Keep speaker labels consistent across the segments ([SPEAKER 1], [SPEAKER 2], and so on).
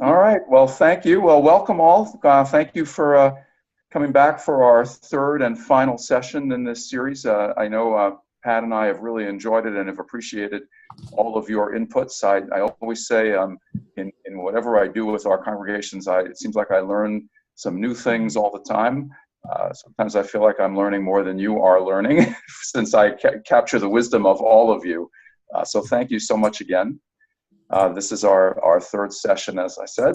[SPEAKER 1] All right. Well, thank you. Well, welcome all. Thank you for coming back for our third and final session in this series. I know Pat and I have really enjoyed it and have appreciated all of your inputs. I always say in whatever I do with our congregations, it seems like I learn some new things all the time. Sometimes I feel like I'm learning more than you are learning since I capture the wisdom of all of you. So thank you so much again. This is our third session, as I said.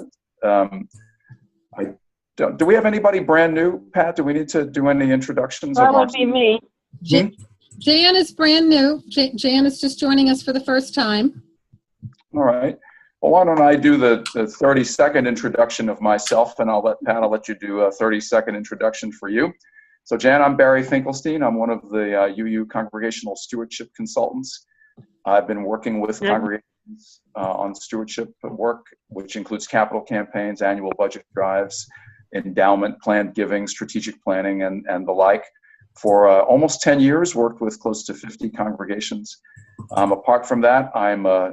[SPEAKER 1] Do we have anybody brand new, Pat? Do we need to do any introductions?
[SPEAKER 2] That would be me.
[SPEAKER 3] Jan is brand new. Jan is just joining us for the first time.
[SPEAKER 1] All right. Well, why don't I do the 30-second introduction of myself, and I'll let you do a 30-second introduction for you. So, Jan, I'm Barry Finkelstein. I'm one of the UU Congregational Stewardship Consultants. I've been working with congregations on stewardship work, which includes capital campaigns, annual budget drives, endowment, planned giving, strategic planning, and the like. For almost 10 years, worked with close to 50 congregations. Apart from that, I'm a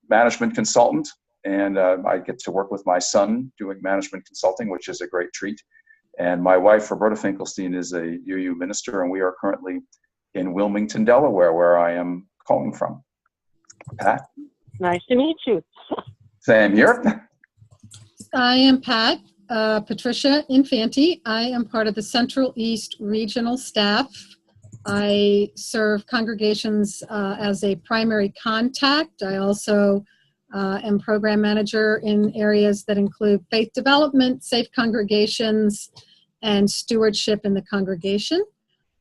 [SPEAKER 1] management consultant, and I get to work with my son doing management consulting, which is a great treat. And my wife, Roberta Finkelstein, is a UU minister, and we are currently in Wilmington, Delaware, where I am calling from. Pat?
[SPEAKER 2] Nice to meet you.
[SPEAKER 1] Same here.
[SPEAKER 3] I am Pat, Patricia Infanti. I am part of the Central East Regional staff. I serve congregations as a primary contact. I also am program manager in areas that include faith development, safe congregations, and stewardship in the congregation.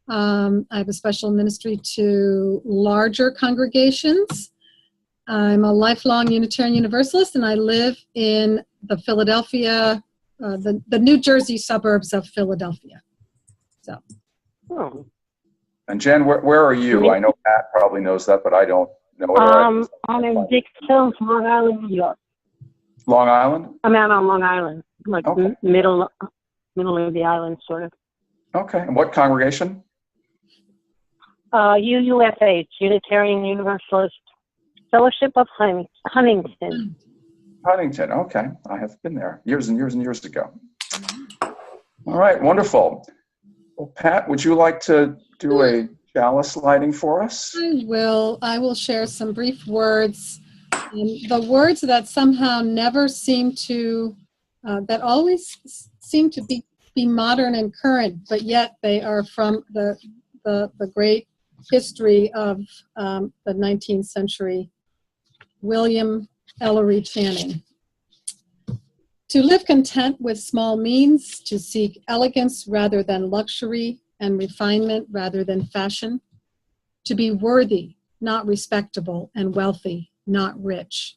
[SPEAKER 3] I have a special ministry to larger congregations. I'm a lifelong Unitarian Universalist, and I live in the Philadelphia, the New Jersey suburbs of Philadelphia. So.
[SPEAKER 2] Oh.
[SPEAKER 1] And Jen, where are you? I know Pat probably knows that, but I don't know it.
[SPEAKER 2] I'm in Dixon, Long Island, New York.
[SPEAKER 1] Long Island?
[SPEAKER 2] I'm out on Long Island, like
[SPEAKER 1] okay.
[SPEAKER 2] middle of the island, sort of.
[SPEAKER 1] Okay. And what congregation?
[SPEAKER 2] UUFH, Unitarian Universalist Fellowship of Huntington.
[SPEAKER 1] Huntington, okay. I have been there years and years and years ago. All right, wonderful. Well, Pat, would you like to do a chalice lighting for us?
[SPEAKER 3] I will share some brief words. The words that somehow never seem to, that always seem to be modern and current, but yet they are from the great history of the 19th century, William Ellery Channing. To live content with small means, to seek elegance rather than luxury, and refinement rather than fashion. To be worthy, not respectable, and wealthy, not rich.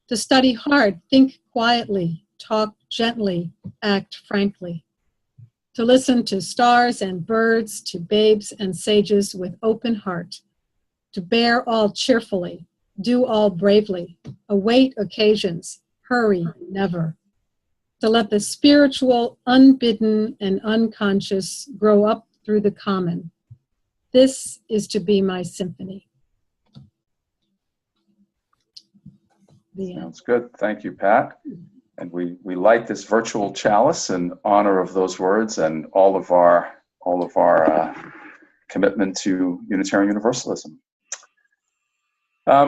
[SPEAKER 3] To study hard, think quietly, talk gently, act frankly. To listen to stars and birds, to babes and sages with open heart. To bear all cheerfully, do all bravely, await occasions, hurry never. To let the spiritual, unbidden, and unconscious grow up through the common. This is to be my symphony.
[SPEAKER 1] Sounds good. Thank you, Pat. And we light this virtual chalice in honor of those words and all of our commitment to Unitarian Universalism.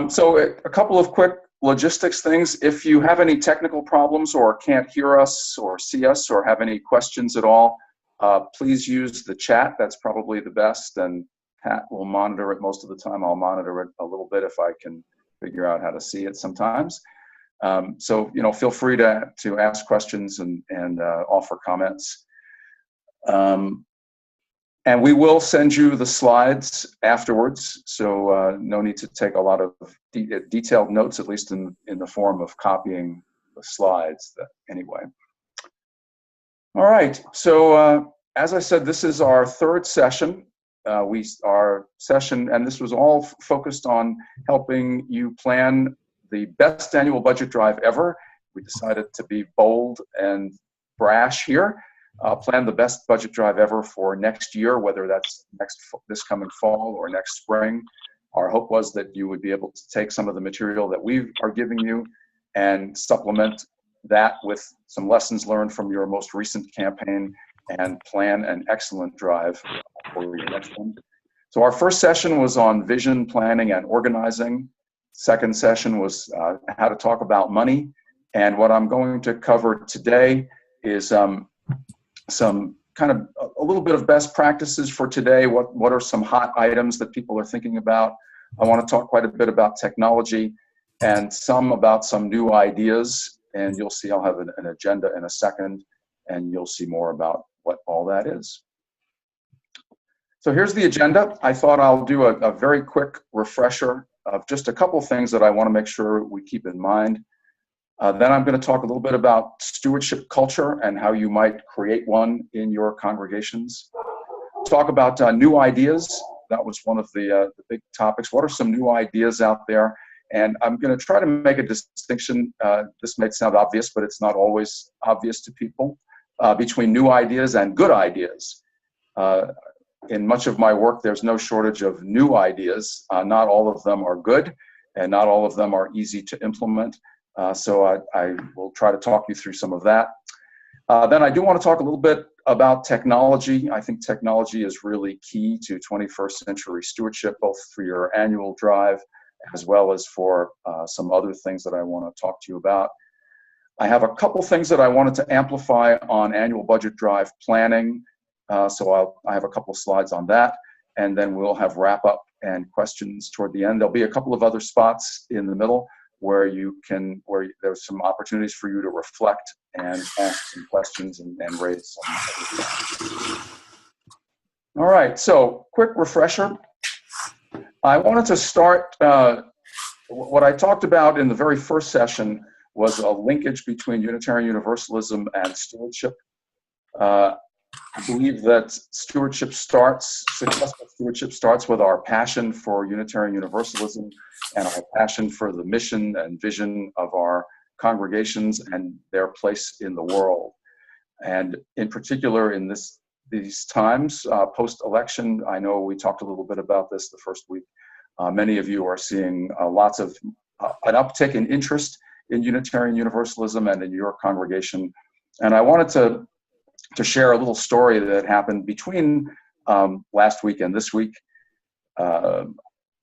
[SPEAKER 1] So a couple of quick logistics things. If you have any technical problems or can't hear us or see us or have any questions at all, please use the chat. That's probably the best, and Pat will monitor it most of the time. I'll monitor it a little bit if I can figure out how to see it sometimes. So, feel free to ask questions and offer comments. And we will send you the slides afterwards, so no need to take a lot of detailed notes, at least in the form of copying the slides anyway. All right, so as I said, this is our third session. Our session, and this was all focused on helping you plan the best annual budget drive ever. We decided to be bold and brash here. Plan the best budget drive ever for next year, whether that's this coming fall or next spring. Our hope was that you would be able to take some of the material that we are giving you and supplement that with some lessons learned from your most recent campaign and plan an excellent drive for your next one. So our first session was on vision, planning, and organizing. Second session was how to talk about money. And what I'm going to cover today is some kind of a little bit of best practices for today. What are some hot items that people are thinking about? I want to talk quite a bit about technology and some about some new ideas. And you'll see I'll have an agenda in a second, and you'll see more about what all that is. So here's the agenda. I thought I'll do a very quick refresher of just a couple things that I want to make sure we keep in mind. Then I'm going to talk a little bit about stewardship culture and how you might create one in your congregations. Talk about new ideas. That was one of the big topics. What are some new ideas out there? And I'm going to try to make a distinction. This may sound obvious, but it's not always obvious to people, between new ideas and good ideas. In much of my work, there's no shortage of new ideas. Not all of them are good, and not all of them are easy to implement. So I will try to talk you through some of that. Then I do want to talk a little bit about technology. I think technology is really key to 21st century stewardship, both for your annual drive as well as for some other things that I want to talk to you about. I have a couple things that I wanted to amplify on annual budget drive planning. So I have a couple of slides on that, and then we'll have wrap up and questions toward the end. There'll be a couple of other spots in the middle where there's some opportunities for you to reflect and ask some questions and raise some. All right, so quick refresher. I wanted to start, what I talked about in the very first session was a linkage between Unitarian Universalism and stewardship. I believe that successful stewardship starts with our passion for Unitarian Universalism and our passion for the mission and vision of our congregations and their place in the world. And in particular, in these times, post-election, I know we talked a little bit about this the first week. Many of you are seeing lots of an uptick in interest in Unitarian Universalism and in your congregation. And I wanted to share a little story that happened between last week and this week.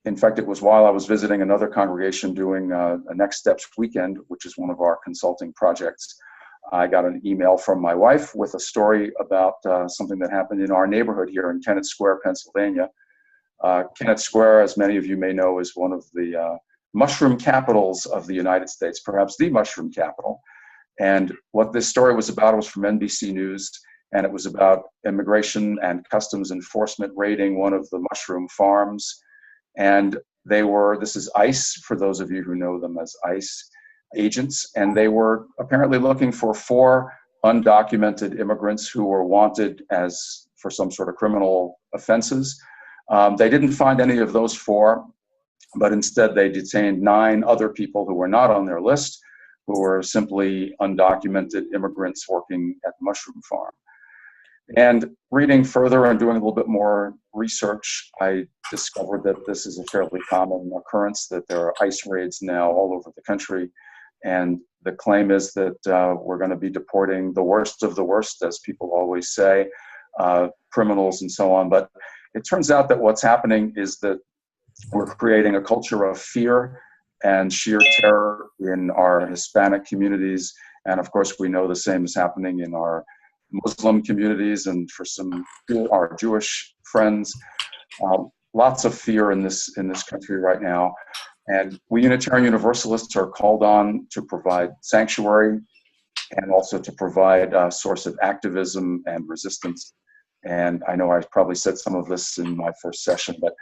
[SPEAKER 1] In fact, it was while I was visiting another congregation doing a Next Steps weekend, which is one of our consulting projects. I got an email from my wife with a story about something that happened in our neighborhood here in Kennett Square, Pennsylvania. Kennett Square, as many of you may know, is one of the mushroom capitals of the United States, perhaps the mushroom capital. And what this story was about was from NBC News, and it was about immigration and customs enforcement raiding one of the mushroom farms. And this is ICE, for those of you who know them as ICE agents, and they were apparently looking for 4 undocumented immigrants who were wanted for some sort of criminal offenses. They didn't find any of those 4, but instead they detained 9 other people who were not on their list, who were simply undocumented immigrants working at the mushroom farm. And reading further and doing a little bit more research, I discovered that this is a fairly common occurrence, that there are ICE raids now all over the country. And the claim is that we're going to be deporting the worst of the worst, as people always say, criminals and so on. But it turns out that what's happening is that we're creating a culture of fear and sheer terror in our Hispanic communities. And of course, we know the same is happening in our Muslim communities and for our Jewish friends. Lots of fear in this country right now. And we Unitarian Universalists are called on to provide sanctuary and also to provide a source of activism and resistance. And I know I probably said some of this in my first session, but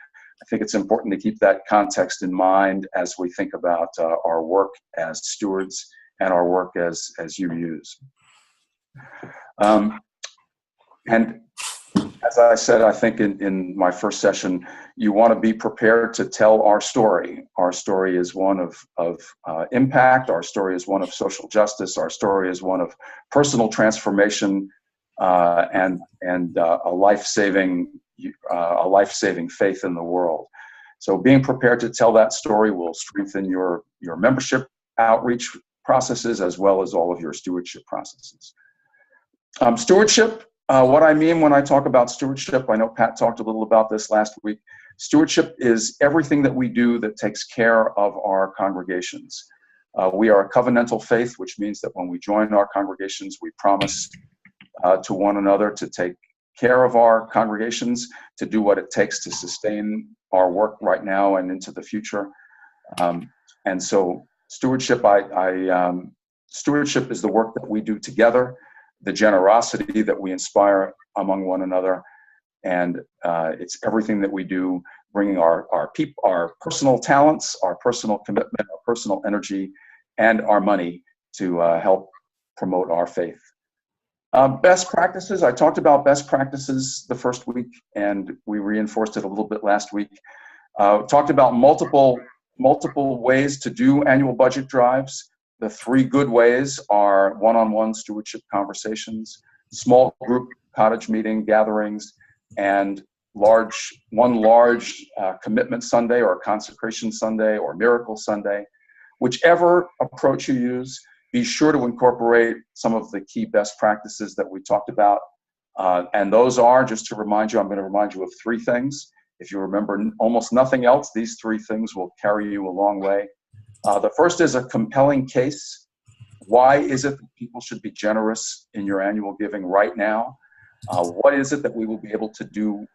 [SPEAKER 1] I think it's important to keep that context in mind as we think about our work as stewards and our work as UUs. And as I said, I think in my first session, you want to be prepared to tell our story. Our story is one of impact. Our story is one of social justice. Our story is one of personal transformation and a life-saving faith in the world. So being prepared to tell that story will strengthen your membership outreach processes as well as all of your stewardship processes. Stewardship, what I mean when I talk about stewardship, I know Pat talked a little about this last week. Stewardship is everything that we do that takes care of our congregations. We are a covenantal faith, which means that when we join our congregations, we promise to one another to take care of our congregations, to do what it takes to sustain our work right now and into the future. And so stewardship, stewardship is the work that we do together, the generosity that we inspire among one another, and it's everything that we do, bringing our personal talents, our personal commitment, our personal energy, and our money to help promote our faith. Best practices, I talked about best practices the first week, and we reinforced it a little bit last week. Talked about multiple ways to do annual budget drives. The 3 good ways are one-on-one stewardship conversations, small group cottage meeting gatherings, and one large commitment Sunday or consecration Sunday or miracle Sunday. Whichever approach you use, be sure to incorporate some of the key best practices that we talked about. And those are, just to remind you, I'm going to remind you of 3 things. If you remember almost nothing else, these 3 things will carry you a long way. The first is a compelling case. Why is it that people should be generous in your annual giving right now? What is it that we will be able to do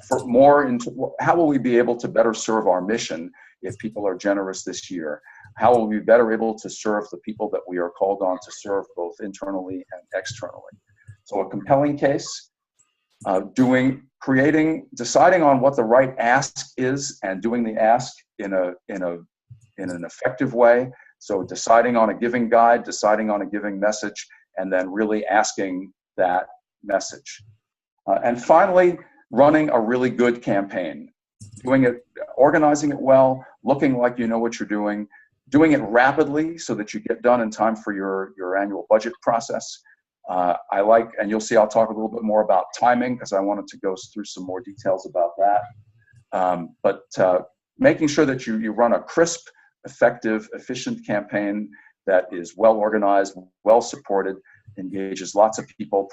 [SPEAKER 1] for more into, how will we be able to better serve our mission if people are generous this year? How will we be better able to serve the people that we are called on to serve both internally and externally? So a compelling case, deciding on what the right ask is and doing the ask in an effective way. So deciding on a giving guide, deciding on a giving message, and then really asking that message. And finally, running a really good campaign, organizing it well, looking like you know what you're doing it rapidly so that you get done in time for your annual budget process. And you'll see I'll talk a little bit more about timing because I wanted to go through some more details about that. But making sure that you run a crisp, effective, efficient campaign that is well organized, well supported, engages lots of people,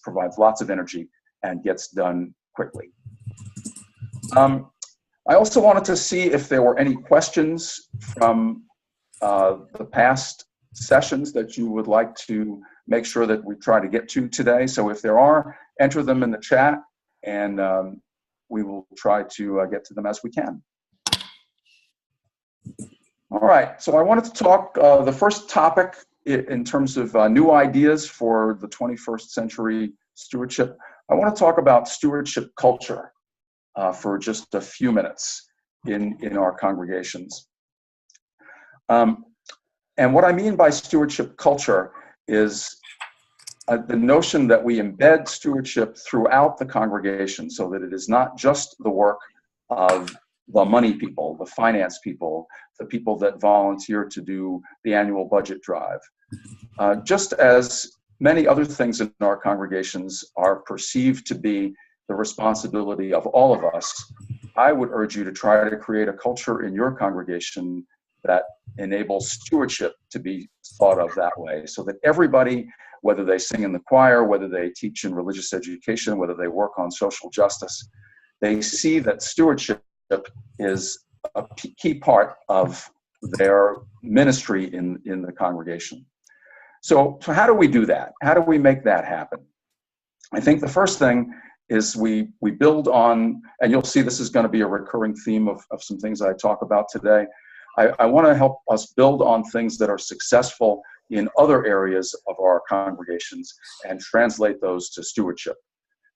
[SPEAKER 1] provides lots of energy, and gets done quickly. I also wanted to see if there were any questions from the past sessions that you would like to make sure that we try to get to today. So if there are, enter them in the chat, and we will try to get to them as we can. All right, so I wanted to talk, the first topic in terms of new ideas for the 21st century stewardship. I want to talk about stewardship culture for just a few minutes in our congregations. And what I mean by stewardship culture is the notion that we embed stewardship throughout the congregation so that it is not just the work of the money people, the finance people, the people that volunteer to do the annual budget drive. Just as many other things in our congregations are perceived to be the responsibility of all of us, I would urge you to try to create a culture in your congregation that enables stewardship to be thought of that way, so that everybody, whether they sing in the choir, whether they teach in religious education, whether they work on social justice, they see that stewardship is a key part of their ministry in the congregation. So how do we do that? How do we make that happen? I think the first thing is we build on, and you'll see this is going to be a recurring theme of some things I talk about today. I want to help us build on things that are successful in other areas of our congregations and translate those to stewardship.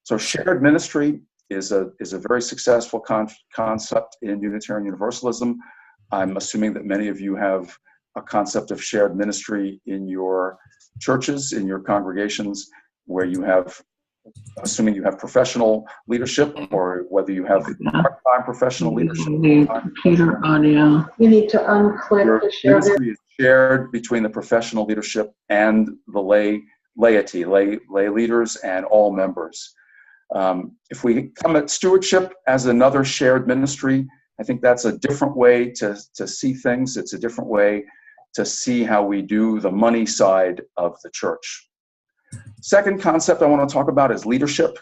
[SPEAKER 1] So shared ministry is a very successful concept in Unitarian Universalism. I'm assuming that many of you have a concept of shared ministry in your churches, in your congregations, where you have, assuming you have professional leadership, or whether you have part-time professional leadership.
[SPEAKER 4] Computer audio. You need to unclick the share.
[SPEAKER 1] Ministry is shared between the professional leadership and the laity, lay leaders, and all members. If we come at stewardship as another shared ministry, I think that's a different way to see things. It's a different way to see how we do the money side of the church. Second concept I want to talk about is leadership.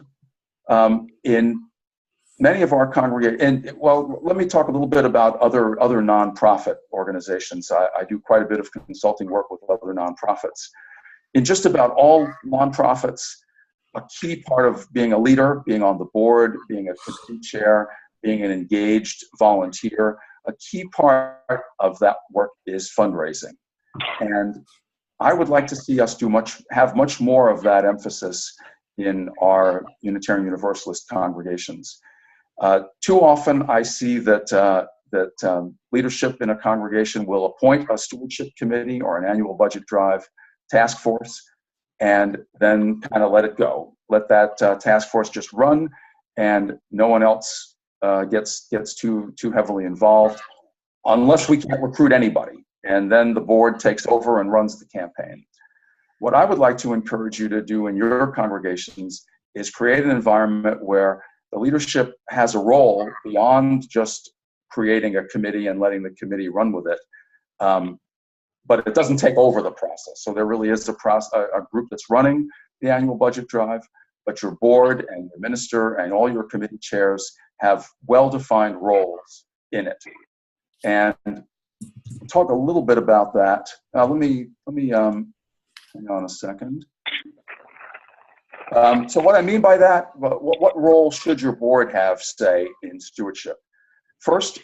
[SPEAKER 1] In many of our congregations, and well, let me talk a little bit about other nonprofit organizations. I do quite a bit of consulting work with other nonprofits. In just about all nonprofits, a key part of being a leader, being on the board, being a committee chair, being an engaged volunteer, a key part of that work is fundraising. And I would like to see us have much more of that emphasis in our Unitarian Universalist congregations. Too often I see that leadership in a congregation will appoint a stewardship committee or an annual budget drive task force and then kind of let it go. Let that task force just run, and no one else gets too heavily involved unless we can't recruit anybody. And then the board takes over and runs the campaign. What I would like to encourage you to do in your congregations is create an environment where the leadership has a role beyond just creating a committee and letting the committee run with it. But it doesn't take over the process. So there really is a group that's running the annual budget drive, but your board and your minister and all your committee chairs have well-defined roles in it. And talk a little bit about that. Let me hang on a second. So what I mean by that, what role should your board have, say, in stewardship? First,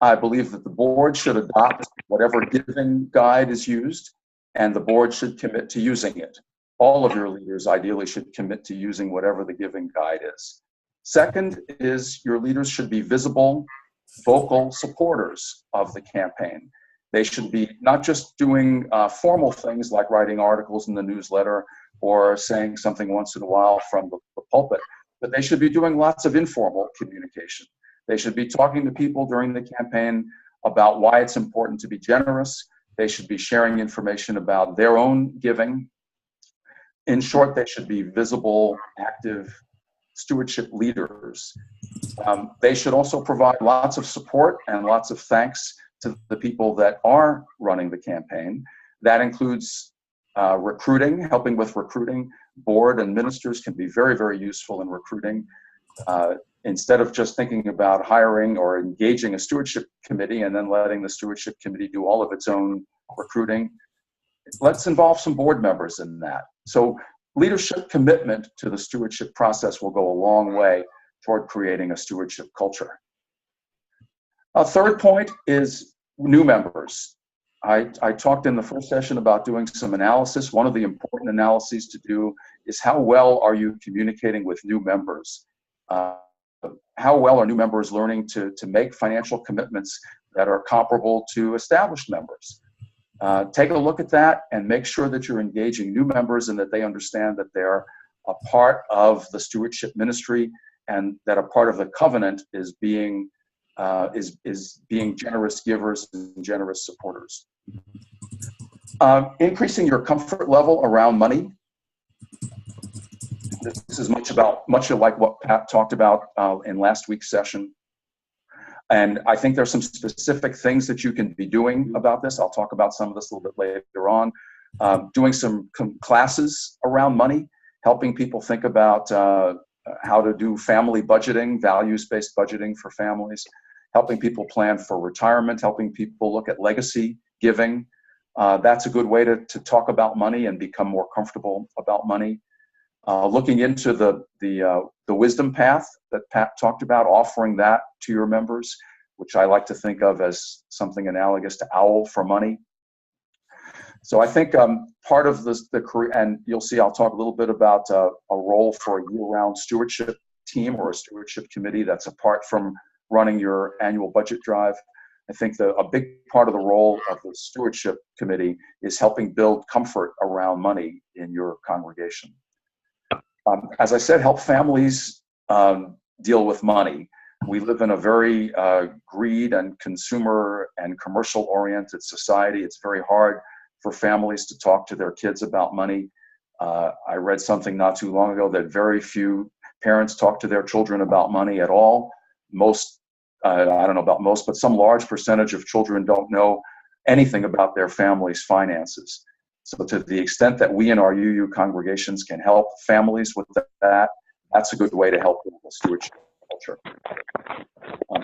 [SPEAKER 1] I believe that the board should adopt whatever giving guide is used, and the board should commit to using it. All of your leaders ideally should commit to using whatever the giving guide is. Second is your leaders should be visible, vocal supporters of the campaign. They should be not just doing formal things like writing articles in the newsletter or saying something once in a while from the pulpit, but they should be doing lots of informal communication. They should be talking to people during the campaign about why it's important to be generous. They should be sharing information about their own giving. In short, they should be visible, active stewardship leaders. They should also provide lots of support and lots of thanks to the people that are running the campaign. That includes recruiting, helping with recruiting. Board and ministers can be very, very useful in recruiting. Instead of just thinking about hiring or engaging a stewardship committee and then letting the stewardship committee do all of its own recruiting, let's involve some board members in that. So leadership commitment to the stewardship process will go a long way toward creating a stewardship culture. A third point is new members. I talked in the first session about doing some analysis. One of the important analyses to do is how well are you communicating with new members? How well are new members learning to make financial commitments that are comparable to established members? Take a look at that and make sure that you're engaging new members and that they understand that they're a part of the stewardship ministry and that a part of the covenant is being generous givers and generous supporters. Increasing your comfort level around money. This is much like what Pat talked about in last week's session. And I think there's some specific things that you can be doing about this. I'll talk about some of this a little bit later on. Doing some classes around money, helping people think about how to do family budgeting, values-based budgeting for families, helping people plan for retirement, helping people look at legacy giving. That's a good way to talk about money and become more comfortable about money. Looking into the wisdom path that Pat talked about, offering that to your members, which I like to think of as something analogous to OWL for money. So I think part of the career, and you'll see I'll talk a little bit about a role for a year-round stewardship team or a stewardship committee that's apart from running your annual budget drive. I think a big part of the role of the stewardship committee is helping build comfort around money in your congregation. As I said, help families deal with money. We live in a very greed and consumer and commercial-oriented society. It's very hard for families to talk to their kids about money. I read something not too long ago that very few parents talk to their children about money at all. Most, I don't know about most, but some large percentage of children don't know anything about their family's finances. So to the extent that we in our UU congregations can help families with that, that's a good way to help with the stewardship culture.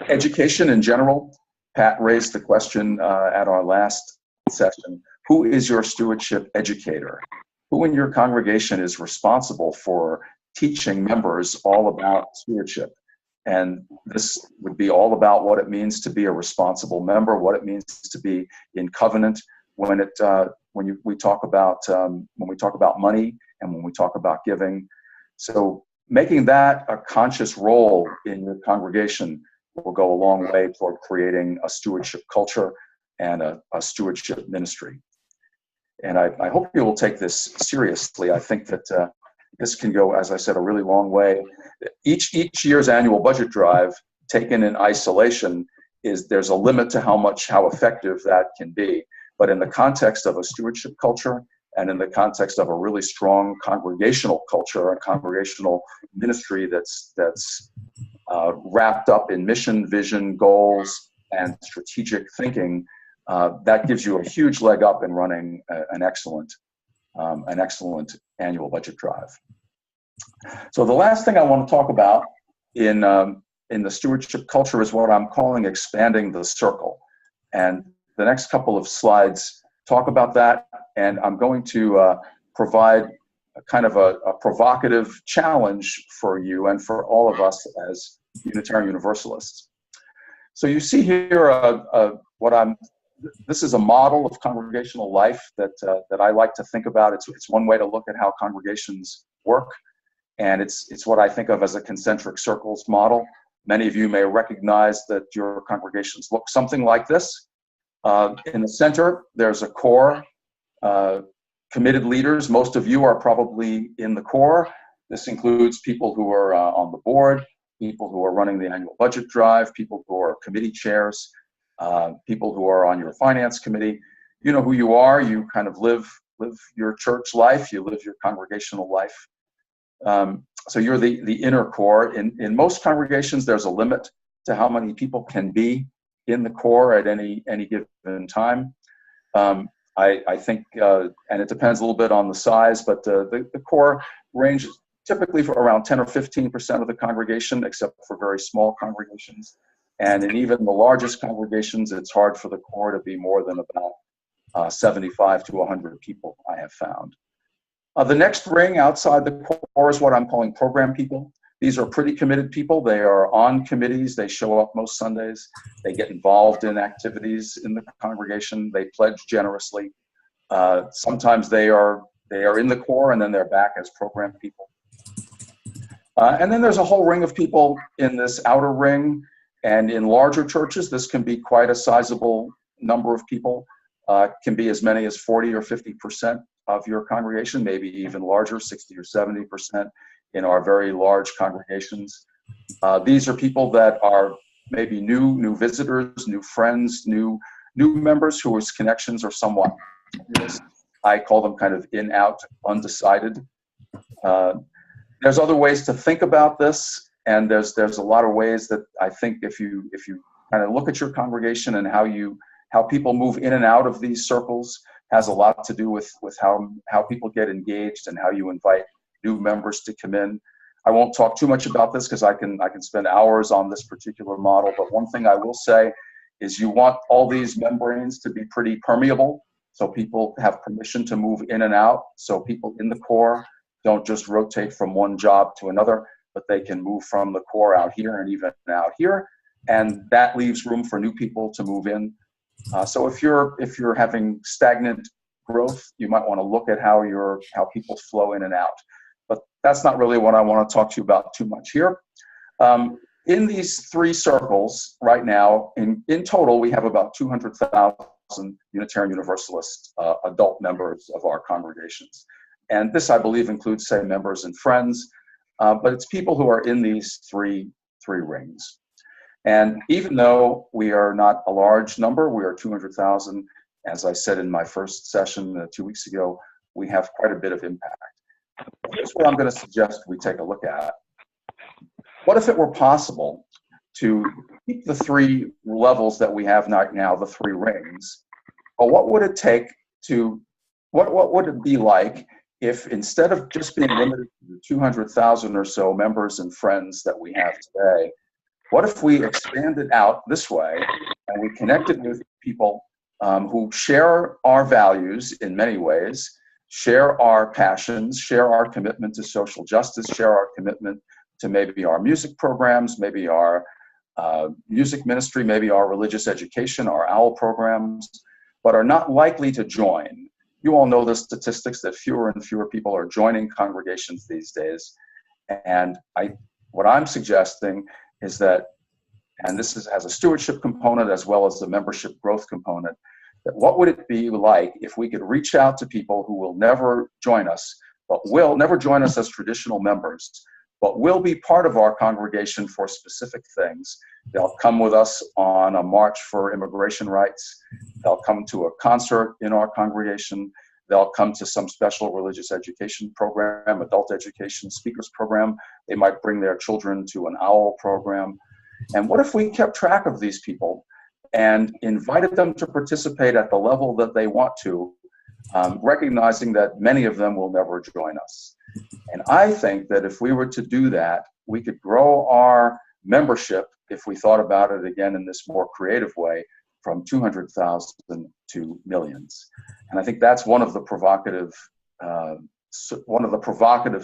[SPEAKER 1] Education in general, Pat raised the question at our last session, who is your stewardship educator? Who in your congregation is responsible for teaching members all about stewardship? And this would be all about what it means to be a responsible member, what it means to be in covenant when we talk about money and when we talk about giving. So making that a conscious role in your congregation will go a long way toward creating a stewardship culture and a stewardship ministry. And I hope you will take this seriously. I think that this can go, as I said, a really long way. Each year's annual budget drive, taken in isolation, there's a limit to how effective that can be. But in the context of a stewardship culture and in the context of a really strong congregational culture, a congregational ministry that's wrapped up in mission, vision, goals, and strategic thinking, that gives you a huge leg up in running an excellent annual budget drive. So the last thing I want to talk about in the stewardship culture is what I'm calling expanding the circle. And the next couple of slides talk about that, and I'm going to provide a kind of a provocative challenge for you and for all of us as Unitarian Universalists. So you see here this is a model of congregational life that I like to think about. It's one way to look at how congregations work, and it's what I think of as a concentric circles model. Many of you may recognize that your congregations look something like this. In the center, there's a core, committed leaders. Most of you are probably in the core. This includes people who are on the board, people who are running the annual budget drive, people who are committee chairs, people who are on your finance committee. You know who you are. You kind of live your church life. You live your congregational life. So you're the inner core. In most congregations, there's a limit to how many people can be in the core at any given time. I think, and it depends a little bit on the size, but the core ranges typically for around 10 or 15% of the congregation, except for very small congregations. And in even the largest congregations, it's hard for the core to be more than about 75 to 100 people, I have found. The next ring outside the core is what I'm calling program people. These are pretty committed people. They are on committees. They show up most Sundays. They get involved in activities in the congregation. They pledge generously. Sometimes they are in the core and then they're back as program people. And then there's a whole ring of people in this outer ring. And in larger churches, this can be quite a sizable number of people. Can be as many as 40 or 50% of your congregation, maybe even larger, 60 or 70% in our very large congregations. These are people that are maybe new visitors, new friends, new members whose connections are somewhat, I call them kind of in, out, undecided. There's other ways to think about this, and there's a lot of ways that I think if you kind of look at your congregation and how people move in and out of these circles has a lot to do with how people get engaged and how you invite new members to come in. I won't talk too much about this because I can spend hours on this particular model, but one thing I will say is you want all these membranes to be pretty permeable so people have permission to move in and out, so people in the core don't just rotate from one job to another, but they can move from the core out here and even out here, and that leaves room for new people to move in. So if you're having stagnant growth, you might want to look at how people flow in and out. But that's not really what I want to talk to you about too much here. In these three circles right now, in total, we have about 200,000 Unitarian Universalist adult members of our congregations. And this, I believe, includes, say, members and friends, but it's people who are in these three rings. And even though we are not a large number, we are 200,000, as I said in my first session 2 weeks ago, we have quite a bit of impact. Here's what I'm going to suggest we take a look at. What if it were possible to keep the three levels that we have right now, the three rings, well, what would it take to, what would it be like if instead of just being limited to the 200,000 or so members and friends that we have today, what if we expanded out this way and we connected with people who share our values in many ways, share our passions, share our commitment to social justice, share our commitment to maybe our music programs, maybe our music ministry, maybe our religious education, our OWL programs, but are not likely to join. You all know the statistics that fewer and fewer people are joining congregations these days. And what I'm suggesting is that, and this has a stewardship component as well as the membership growth component, that what would it be like if we could reach out to people who will never join us, but will never join us as traditional members, but will be part of our congregation for specific things. They'll come with us on a march for immigration rights. They'll come to a concert in our congregation. They'll come to some special religious education program, adult education speakers program. They might bring their children to an OWL program. And what if we kept track of these people and invited them to participate at the level that they want to, recognizing that many of them will never join us? And I think that if we were to do that, we could grow our membership, if we thought about it again in this more creative way, from 200,000 to millions. And I think that's one of the provocative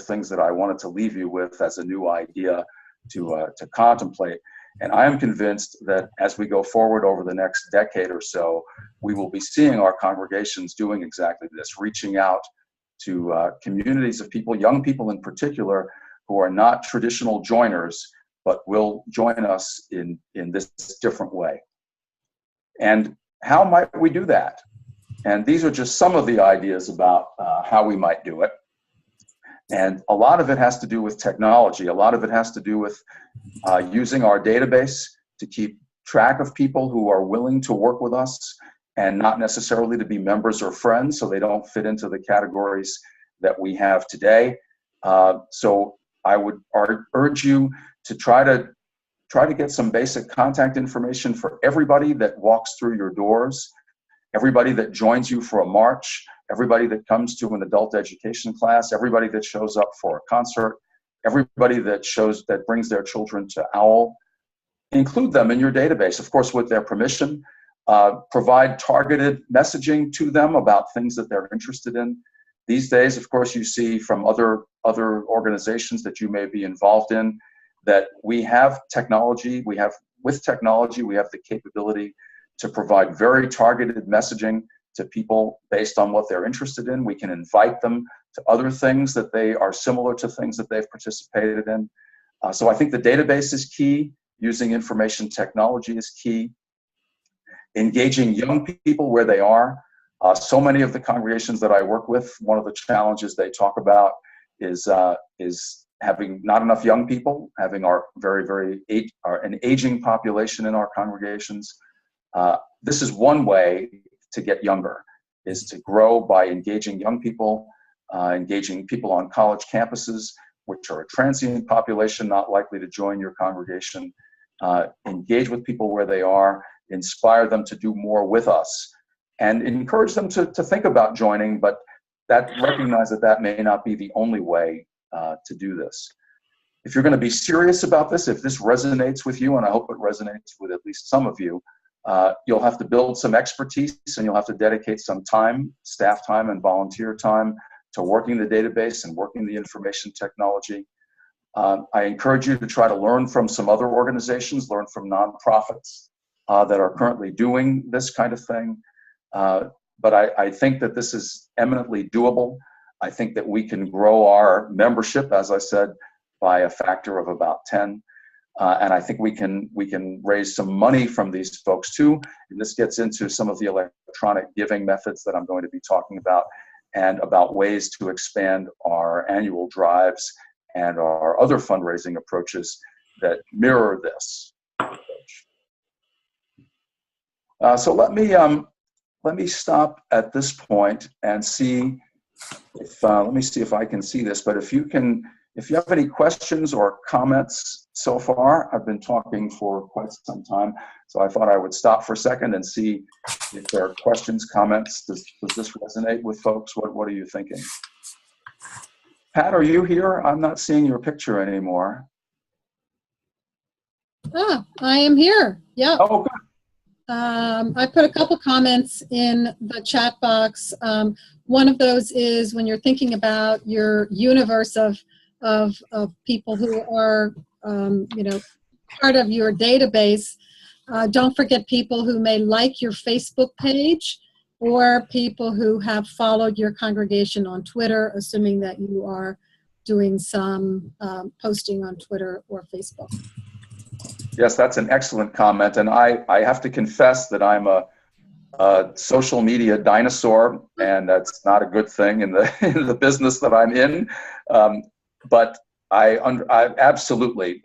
[SPEAKER 1] things that I wanted to leave you with as a new idea to contemplate. And I am convinced that as we go forward over the next decade or so, we will be seeing our congregations doing exactly this, reaching out to communities of people, young people in particular, who are not traditional joiners, but will join us in this different way. And how might we do that? And these are just some of the ideas about how we might do it. And a lot of it has to do with technology. A lot of it has to do with using our database to keep track of people who are willing to work with us and not necessarily to be members or friends, so they don't fit into the categories that we have today. So I would urge you to try to get some basic contact information for everybody that walks through your doors, everybody that joins you for a march, everybody that comes to an adult education class, everybody that shows up for a concert, everybody that brings their children to OWL. Include them in your database, of course, with their permission. Provide targeted messaging to them about things that they're interested in. These days, of course, you see from other organizations that you may be involved in that we have technology. With technology, we have the capability to provide very targeted messaging to people based on what they're interested in. We can invite them to other things that they are similar to things that they've participated in. So I think the database is key. Using information technology is key. Engaging young people where they are. So many of the congregations that I work with, one of the challenges they talk about is having not enough young people, having our an aging population in our congregations. This is one way to get younger, is to grow by engaging young people, engaging people on college campuses, which are a transient population not likely to join your congregation. Engage with people where they are, inspire them to do more with us, and encourage them to think about joining, but recognize that may not be the only way to do this. If you're going to be serious about this, if this resonates with you, and I hope it resonates with at least some of you, you'll have to build some expertise and you'll have to dedicate some time, staff time and volunteer time, to working the database and working the information technology. I encourage you to try to learn from some other organizations, learn from nonprofits that are currently doing this kind of thing. But I think that this is eminently doable. I think that we can grow our membership, as I said, by a factor of about 10. And I think we can raise some money from these folks too. And this gets into some of the electronic giving methods that I'm going to be talking about, and about ways to expand our annual drives and our other fundraising approaches that mirror this approach. So let me stop at this point and see if let me see if I can see this. But if you can If you have any questions or comments so far, I've been talking for quite some time, so I thought I would stop for a second and see if there are questions, comments. Does this resonate with folks? What are you thinking? Pat, are you here? I'm not seeing your picture anymore.
[SPEAKER 3] Ah, I am here. Yeah.
[SPEAKER 1] Oh, good.
[SPEAKER 3] I put a couple comments in the chat box. One of those is when you're thinking about your universe of people who are, you know, part of your database, don't forget people who may like your Facebook page or people who have followed your congregation on Twitter, assuming that you are doing some posting on Twitter or Facebook.
[SPEAKER 1] Yes, that's an excellent comment. And I have to confess that I'm a social media dinosaur, and that's not a good thing in the business that I'm in. But I absolutely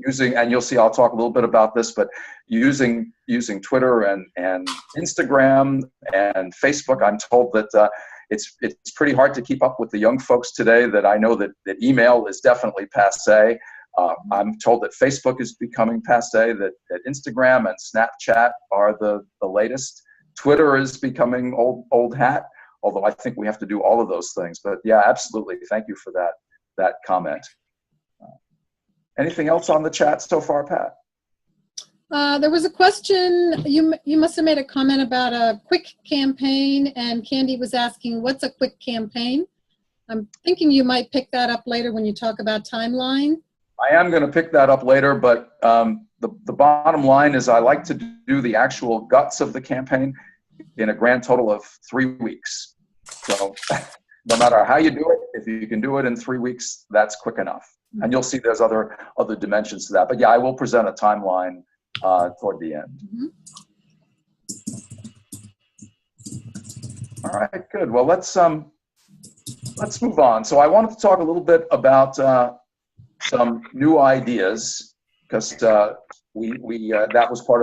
[SPEAKER 1] using, and you'll see, I'll talk a little bit about this, but using Twitter and Instagram and Facebook, I'm told that it's pretty hard to keep up with the young folks today. That I know that email is definitely passé. I'm told that Facebook is becoming passé, that Instagram and Snapchat are the latest. Twitter is becoming old hat, although I think we have to do all of those things. But yeah, absolutely. Thank you for that comment. Anything else on the chat so far, Pat?
[SPEAKER 3] There was a question, you must have made a comment about a quick campaign, and Candy was asking, what's a quick campaign? I'm thinking you might pick that up later when you talk about timeline.
[SPEAKER 1] I am going to pick that up later, but the bottom line is I like to do the actual guts of the campaign in a grand total of 3 weeks. So no matter how you do it, if you can do it in 3 weeks, that's quick enough. And you'll see there's other dimensions to that. But yeah, I will present a timeline toward the end. All right, good. Well, let's move on. So I wanted to talk a little bit about some new ideas, because that was part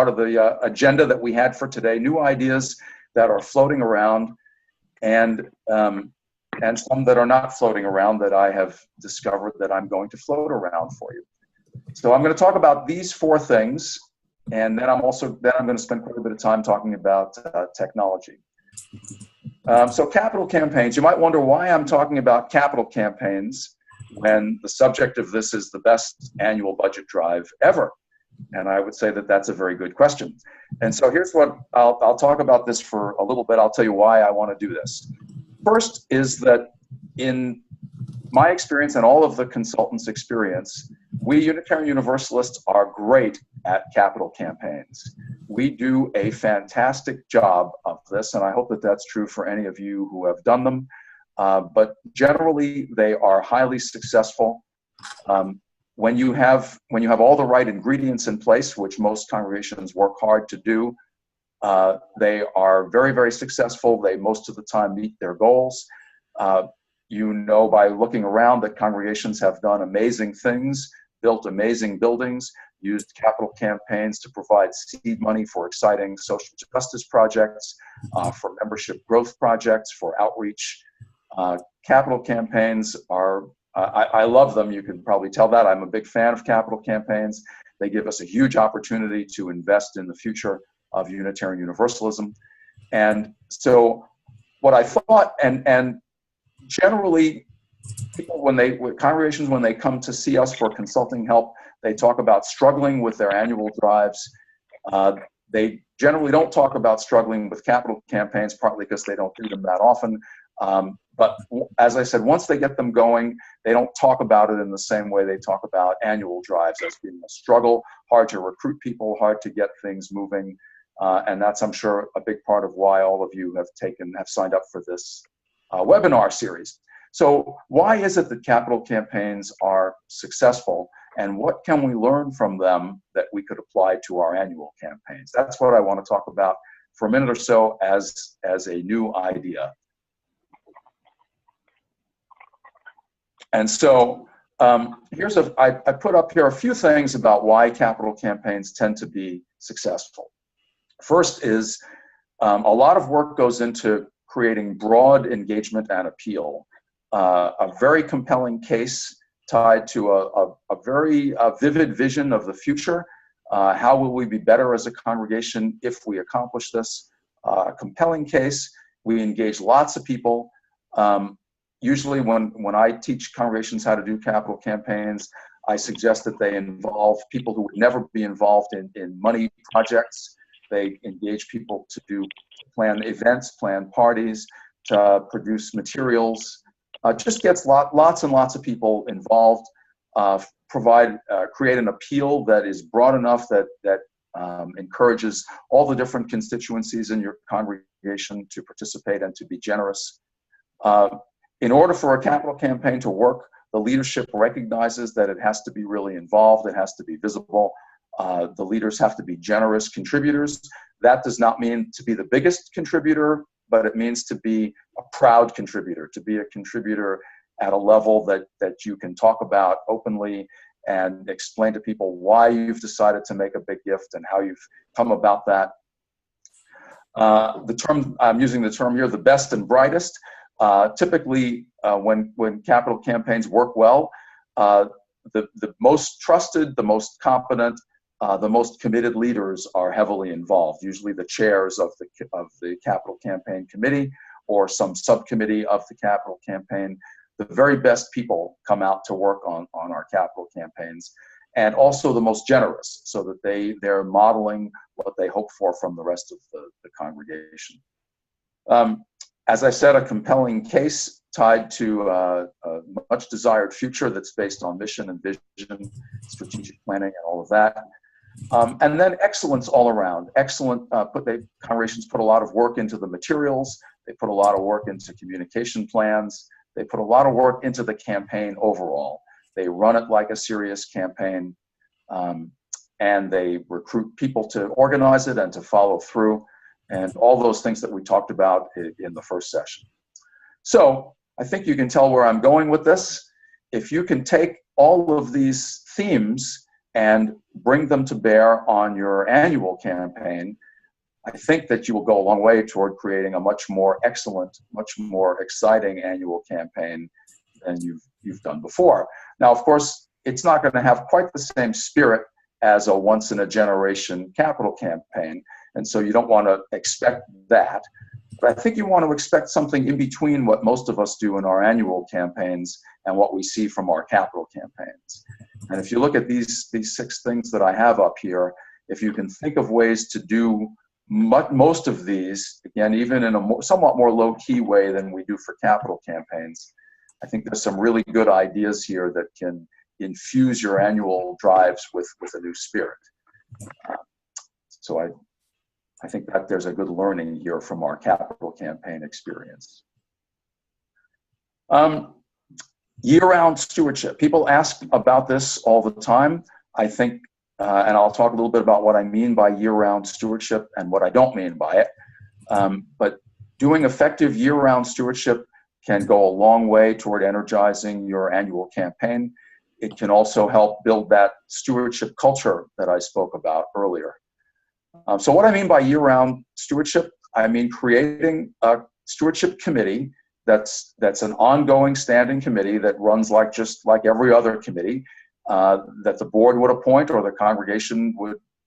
[SPEAKER 1] of the agenda that we had for today. New ideas that are floating around, and some that are not floating around that I have discovered that I'm going to float around for you. So I'm going to talk about these 4 things, and then I'm going to spend quite a bit of time talking about technology. So capital campaigns. You might wonder why I'm talking about capital campaigns when the subject of this is the best annual budget drive ever. And I would say that that's a very good question. And so here's what I'll talk about this for a little bit. I'll tell you why I want to do this. First is that in my experience and all of the consultants' experience, we Unitarian Universalists are great at capital campaigns. We do a fantastic job of this, and I hope that that's true for any of you who have done them. But generally, they are highly successful. When you have all the right ingredients in place, which most congregations work hard to do, they are very, very successful. They most of the time meet their goals. You know by looking around that congregations have done amazing things, built amazing buildings, used capital campaigns to provide seed money for exciting social justice projects, for membership growth projects, for outreach. Capital campaigns are, I love them. You can probably tell that. I'm a big fan of capital campaigns. They give us a huge opportunity to invest in the future of Unitarian Universalism. And so what I thought, and generally people, congregations, when they come to see us for consulting help, they talk about struggling with their annual drives. They generally don't talk about struggling with capital campaigns, partly because they don't do them that often. But as I said, once they get them going, they don't talk about it in the same way they talk about annual drives as being a struggle, hard to recruit people, hard to get things moving. And that's, I'm sure, a big part of why all of you have signed up for this webinar series. So why is it that capital campaigns are successful, and what can we learn from them that we could apply to our annual campaigns? That's what I want to talk about for a minute or so as a new idea. And so I put up here a few things about why capital campaigns tend to be successful. First is a lot of work goes into creating broad engagement and appeal. a very compelling case tied to a very vivid vision of the future. How will we be better as a congregation if we accomplish this? A compelling case. We engage lots of people. Usually when I teach congregations how to do capital campaigns, I suggest that they involve people who would never be involved in money projects. They engage people to plan events, plan parties, to produce materials. Just gets lots and lots of people involved. Create an appeal that is broad enough that encourages all the different constituencies in your congregation to participate and to be generous. In order for a capital campaign to work, the leadership recognizes that it has to be really involved, it has to be visible. The leaders have to be generous contributors. That does not mean to be the biggest contributor, but it means to be a proud contributor, to be a contributor at a level that you can talk about openly and explain to people why you've decided to make a big gift and how you've come about that. The term, I'm using the term here, the best and brightest. Typically, when capital campaigns work well, the most trusted, the most competent, the most committed leaders are heavily involved. Usually the chairs of the capital campaign committee or some subcommittee of the capital campaign. The very best people come out to work on our capital campaigns, and also the most generous, so that they're modeling what they hope for from the rest of the congregation. As I said, a compelling case tied to a much desired future that's based on mission and vision, strategic planning, and all of that. And then excellence all around. Excellent, congregations put a lot of work into the materials. They put a lot of work into communication plans. They put a lot of work into the campaign overall. They run it like a serious campaign, and they recruit people to organize it and to follow through, and all those things that we talked about in the first session. So I think you can tell where I'm going with this. If you can take all of these themes and bring them to bear on your annual campaign, I think that you will go a long way toward creating a much more excellent, much more exciting annual campaign than you've done before. Now, of course, it's not going to have quite the same spirit as a once-in-a-generation capital campaign, and so you don't want to expect that. But I think you want to expect something in between what most of us do in our annual campaigns and what we see from our capital campaigns. And if you look at these 6 things that I have up here, if you can think of ways to do most of these, again, even in a somewhat more low-key way than we do for capital campaigns, I think there's some really good ideas here that can infuse your annual drives with a new spirit. So I think that there's a good learning here from our capital campaign experience. Year-round stewardship. People ask about this all the time. I think, and I'll talk a little bit about what I mean by year-round stewardship and what I don't mean by it. But doing effective year-round stewardship can go a long way toward energizing your annual campaign. It can also help build that stewardship culture that I spoke about earlier. So what I mean by year-round stewardship, I mean creating a stewardship committee that's an ongoing standing committee that runs just like every other committee that the board would appoint or the congregation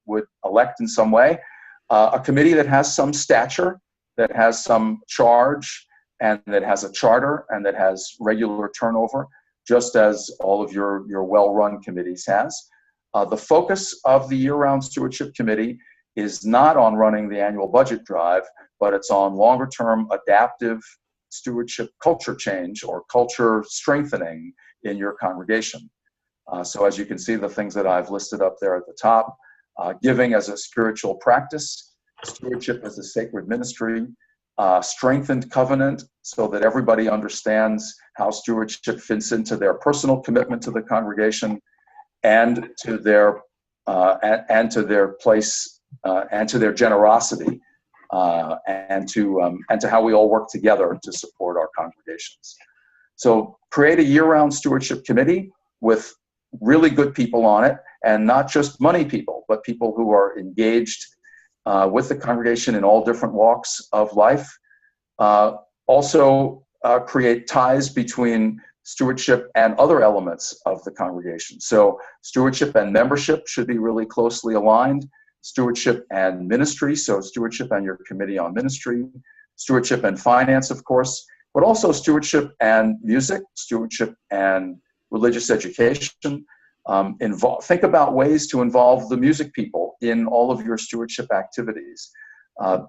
[SPEAKER 1] would elect in some way. A committee that has some stature, that has some charge, and that has a charter, and that has regular turnover, just as all of your well-run committees has. The focus of the year-round stewardship committee is not on running the annual budget drive, but it's on longer-term adaptive stewardship culture change or culture strengthening in your congregation. So as you can see, the things that I've listed up there at the top, giving as a spiritual practice, stewardship as a sacred ministry, strengthened covenant so that everybody understands how stewardship fits into their personal commitment to the congregation and to their place and to their generosity and to how we all work together to support our congregations. So create a year-round stewardship committee with really good people on it, and not just money people, but people who are engaged with the congregation in all different walks of life. Also create ties between stewardship and other elements of the congregation. So stewardship and membership should be really closely aligned. Stewardship and ministry, so stewardship and your committee on ministry. Stewardship and finance, of course, but also stewardship and music, stewardship and religious education. Think about ways to involve the music people in all of your stewardship activities.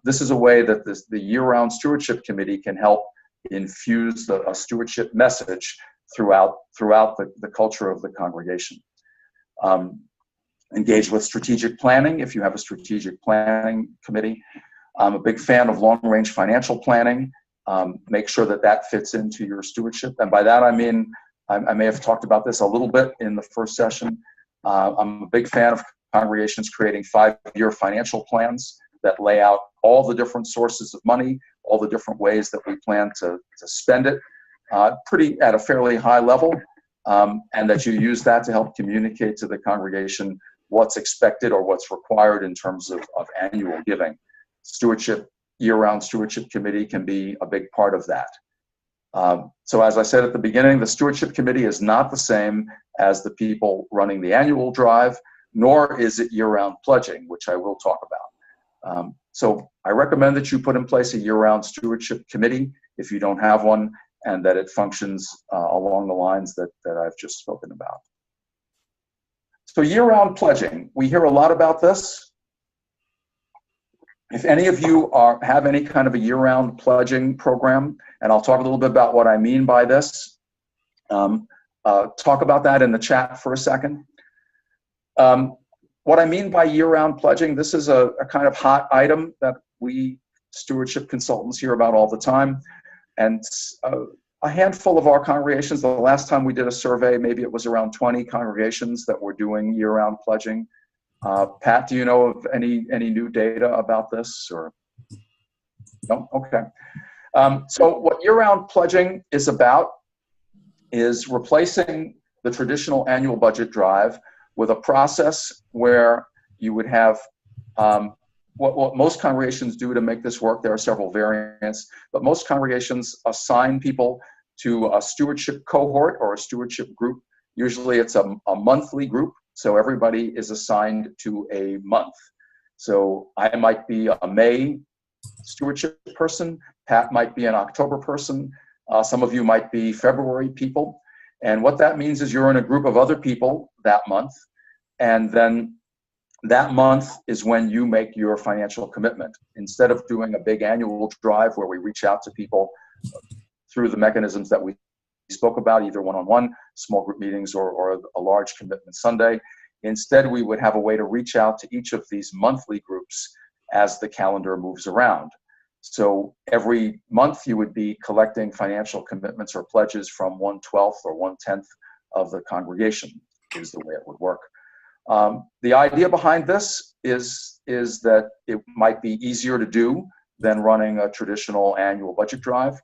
[SPEAKER 1] This is a way that the year-round stewardship committee can help infuse a stewardship message throughout the culture of the congregation. Engage with strategic planning if you have a strategic planning committee. I'm a big fan of long-range financial planning. Make sure that fits into your stewardship. And by that I mean, I may have talked about this a little bit in the first session. I'm a big fan of congregations creating 5-year financial plans that lay out all the different sources of money, all the different ways that we plan to spend it, at a fairly high level, and that you use that to help communicate to the congregation what's expected or what's required in terms of annual giving. Stewardship, year-round stewardship committee can be a big part of that. So as I said at the beginning, the stewardship committee is not the same as the people running the annual drive, nor is it year-round pledging, which I will talk about. So I recommend that you put in place a year-round stewardship committee if you don't have one, and that it functions along the lines that I've just spoken about. So year-round pledging, we hear a lot about this. If any of you have any kind of a year-round pledging program, and I'll talk a little bit about what I mean by this, talk about that in the chat for a second. What I mean by year-round pledging, this is a kind of hot item that we stewardship consultants hear about all the time. And a handful of our congregations, the last time we did a survey, maybe it was around 20 congregations that were doing year-round pledging. Pat, do you know of any new data about this? Or no? Okay. So what year-round pledging is about is replacing the traditional annual budget drive with a process where you would have what most congregations do to make this work. There are several variants, but most congregations assign people to a stewardship cohort or a stewardship group. Usually it's a monthly group, so everybody is assigned to a month. So I might be a May stewardship person, Pat might be an October person, some of you might be February people. And what that means is you're in a group of other people that month, and then that month is when you make your financial commitment. Instead of doing a big annual drive where we reach out to people through the mechanisms that we spoke about, either one-on-one, small group meetings, or a large commitment Sunday, instead we would have a way to reach out to each of these monthly groups as the calendar moves around. So every month you would be collecting financial commitments or pledges from 1/12 or 1/10 of the congregation is the way it would work. The idea behind this is that it might be easier to do than running a traditional annual budget drive.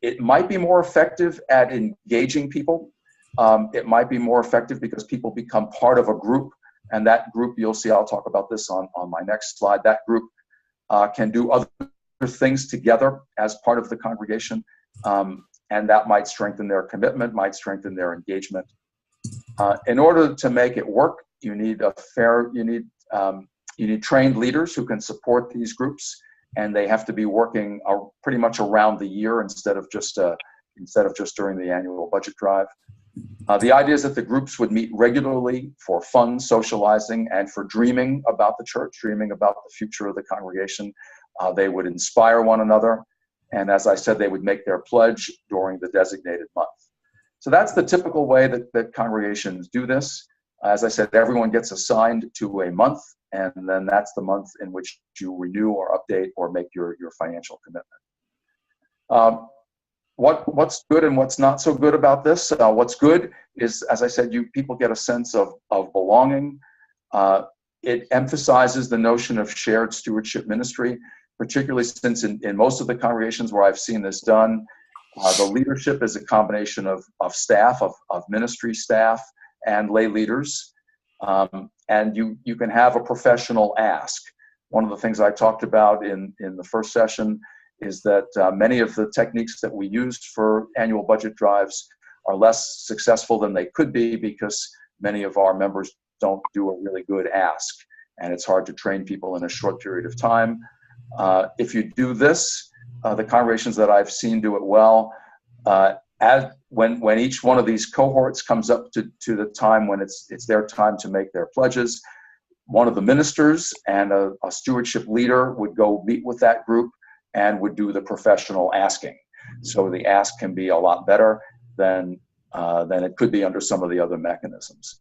[SPEAKER 1] It might be more effective at engaging people. It might be more effective because people become part of a group, and that group, you'll see, I'll talk about this on my next slide, that group can do other things together as part of the congregation, and that might strengthen their commitment, might strengthen their engagement. In order to make it work, you need trained leaders who can support these groups, and they have to be working pretty much around the year instead of just during the annual budget drive. The idea is that the groups would meet regularly for fun, socializing, and for dreaming about the church, dreaming about the future of the congregation. They would inspire one another, and as I said, they would make their pledge during the designated month. So that's the typical way that congregations do this. As I said, everyone gets assigned to a month, and then that's the month in which you renew or update or make your financial commitment. What's good and what's not so good about this? What's good is, as I said, people get a sense of belonging. It emphasizes the notion of shared stewardship ministry, particularly since in most of the congregations where I've seen this done, the leadership is a combination of staff, of ministry staff, and lay leaders. And you can have a professional ask. One of the things I talked about in the first session is that many of the techniques that we used for annual budget drives are less successful than they could be because many of our members don't do a really good ask, and it's hard to train people in a short period of time. If you do this, the congregations that I've seen do it well. When each one of these cohorts comes up to the time when it's their time to make their pledges, one of the ministers and a stewardship leader would go meet with that group and would do the professional asking. So the ask can be a lot better than it could be under some of the other mechanisms.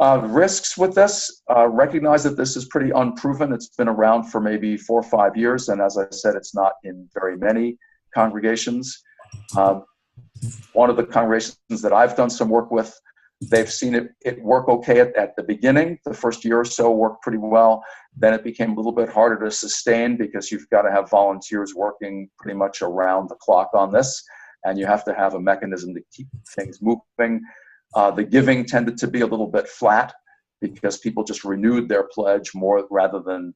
[SPEAKER 1] Risks with this, recognize that this is pretty unproven. It's been around for maybe 4 or 5 years, and as I said, it's not in very many congregations. One of the congregations that I've done some work with, they've seen it work okay at the beginning. The first year or so worked pretty well. Then it became a little bit harder to sustain because you've got to have volunteers working pretty much around the clock on this, and you have to have a mechanism to keep things moving. The giving tended to be a little bit flat because people just renewed their pledge more rather than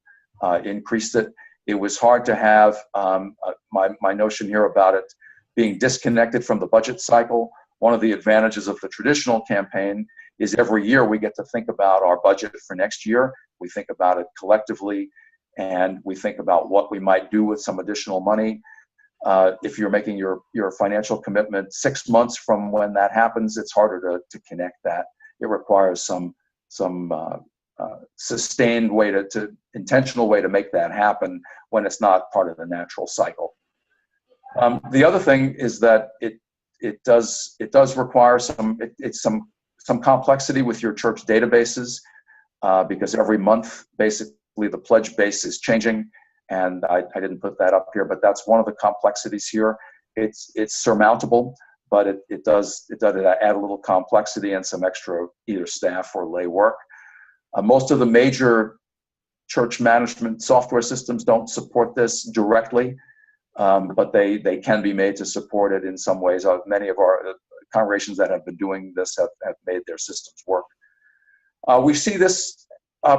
[SPEAKER 1] increased it. It was hard to have my notion here about it being disconnected from the budget cycle. One of the advantages of the traditional campaign is every year we get to think about our budget for next year. We think about it collectively, and we think about what we might do with some additional money. If you're making your financial commitment 6 months from when that happens, it's harder to connect that. It requires some sustained way intentional way to make that happen when it's not part of the natural cycle. The other thing is that it does require some complexity with your church databases because every month basically the pledge base is changing. And I didn't put that up here, but that's one of the complexities here. It's surmountable, but it does add a little complexity and some extra either staff or lay work. Most of the major church management software systems don't support this directly, but they can be made to support it in some ways. Many of our congregations that have been doing this have made their systems work. We see this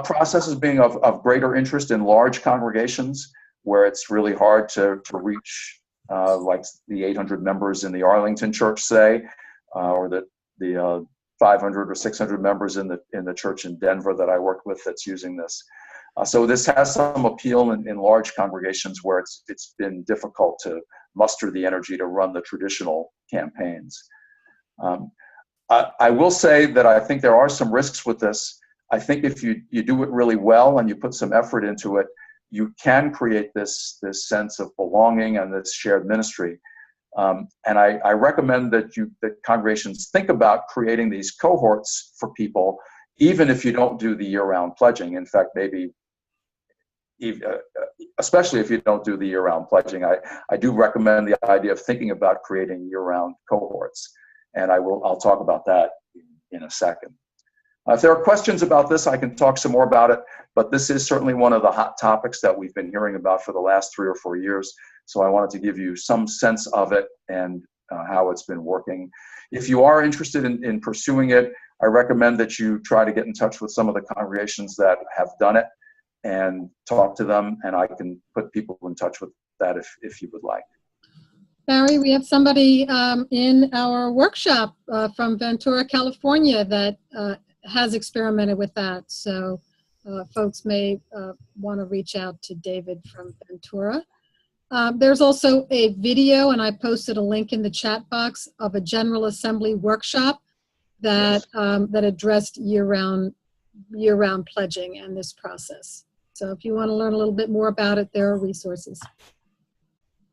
[SPEAKER 1] process as being of greater interest in large congregations where it's really hard to reach, like the 800 members in the Arlington church, say, or the 500 or 600 members in the church in Denver that I work with that's using this. So this has some appeal in large congregations where it's been difficult to muster the energy to run the traditional campaigns. I will say that I think there are some risks with this. I think if you do it really well and you put some effort into it, you can create this sense of belonging and this shared ministry. And I recommend that congregations think about creating these cohorts for people, even if you don't do the year-round pledging. In fact, maybe especially if you don't do the year-round pledging, I do recommend the idea of thinking about creating year-round cohorts. And I'll talk about that in a second. If there are questions about this, I can talk some more about it, but this is certainly one of the hot topics that we've been hearing about for the last 3 or 4 years. So I wanted to give you some sense of it and how it's been working. If you are interested in pursuing it, I recommend that you try to get in touch with some of the congregations that have done it and talk to them, and I can put people in touch with that if you would like.
[SPEAKER 3] Barry, we have somebody in our workshop from Ventura, California that has experimented with that. So folks may want to reach out to David from Ventura. There's also a video, and I posted a link in the chat box, of a General Assembly workshop that that addressed year-round pledging and this process. So if you want to learn a little bit more about it, there are resources.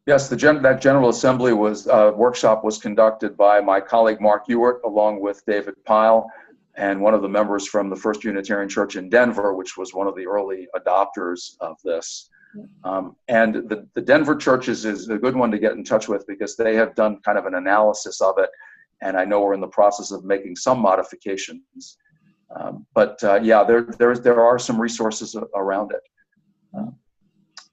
[SPEAKER 1] Yes, that General Assembly workshop was conducted by my colleague Mark Ewart along with David Pyle and one of the members from the First Unitarian Church in Denver, which was one of the early adopters of this. And the Denver church is a good one to get in touch with because they have done kind of an analysis of it, and I know we're in the process of making some modifications. Yeah, there are some resources around it.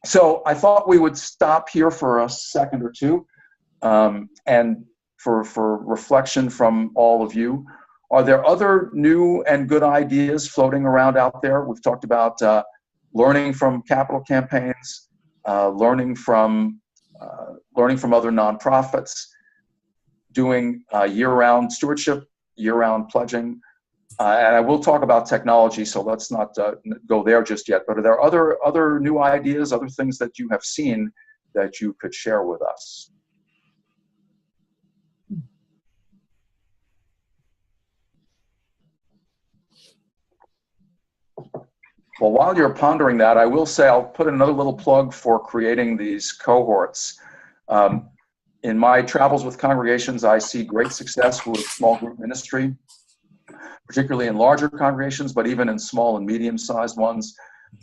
[SPEAKER 1] So I thought we would stop here for a second or two, and for reflection from all of you. Are there other new and good ideas floating around out there? We've talked about learning from capital campaigns, learning from learning from other nonprofits, doing year-round stewardship, year-round pledging. And I will talk about technology, so let's not go there just yet. But are there other new ideas, other things that you have seen that you could share with us? Well, while you're pondering that, I will say I'll put another little plug for creating these cohorts. In my travels with congregations, I see great success with small group ministry, particularly in larger congregations, but even in small and medium-sized ones.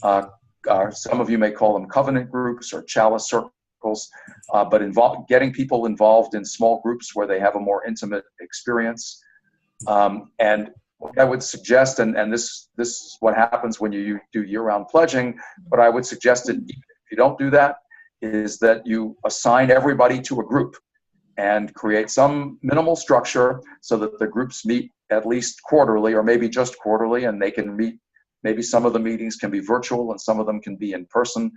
[SPEAKER 1] Some of you may call them covenant groups or chalice circles, but getting people involved in small groups where they have a more intimate experience. And what I would suggest, and this is what happens when you do year-round pledging, but I would suggest that if you don't do that, is that you assign everybody to a group and create some minimal structure so that the groups meet at least quarterly or maybe just quarterly, and they can meet, maybe some of the meetings can be virtual and some of them can be in person.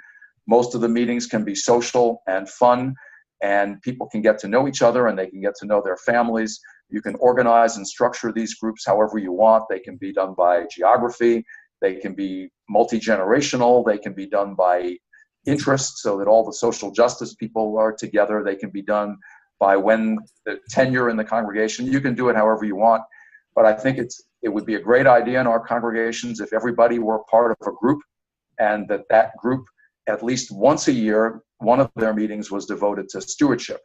[SPEAKER 1] Most of the meetings can be social and fun, and people can get to know each other and they can get to know their families. You can organize and structure these groups however you want. They can be done by geography, they can be multi-generational, they can be done by interest so that all the social justice people are together. They can be done by when the tenure in the congregation. You can do it however you want, but I think it would be a great idea in our congregations if everybody were part of a group, and that group, at least once a year, one of their meetings was devoted to stewardship,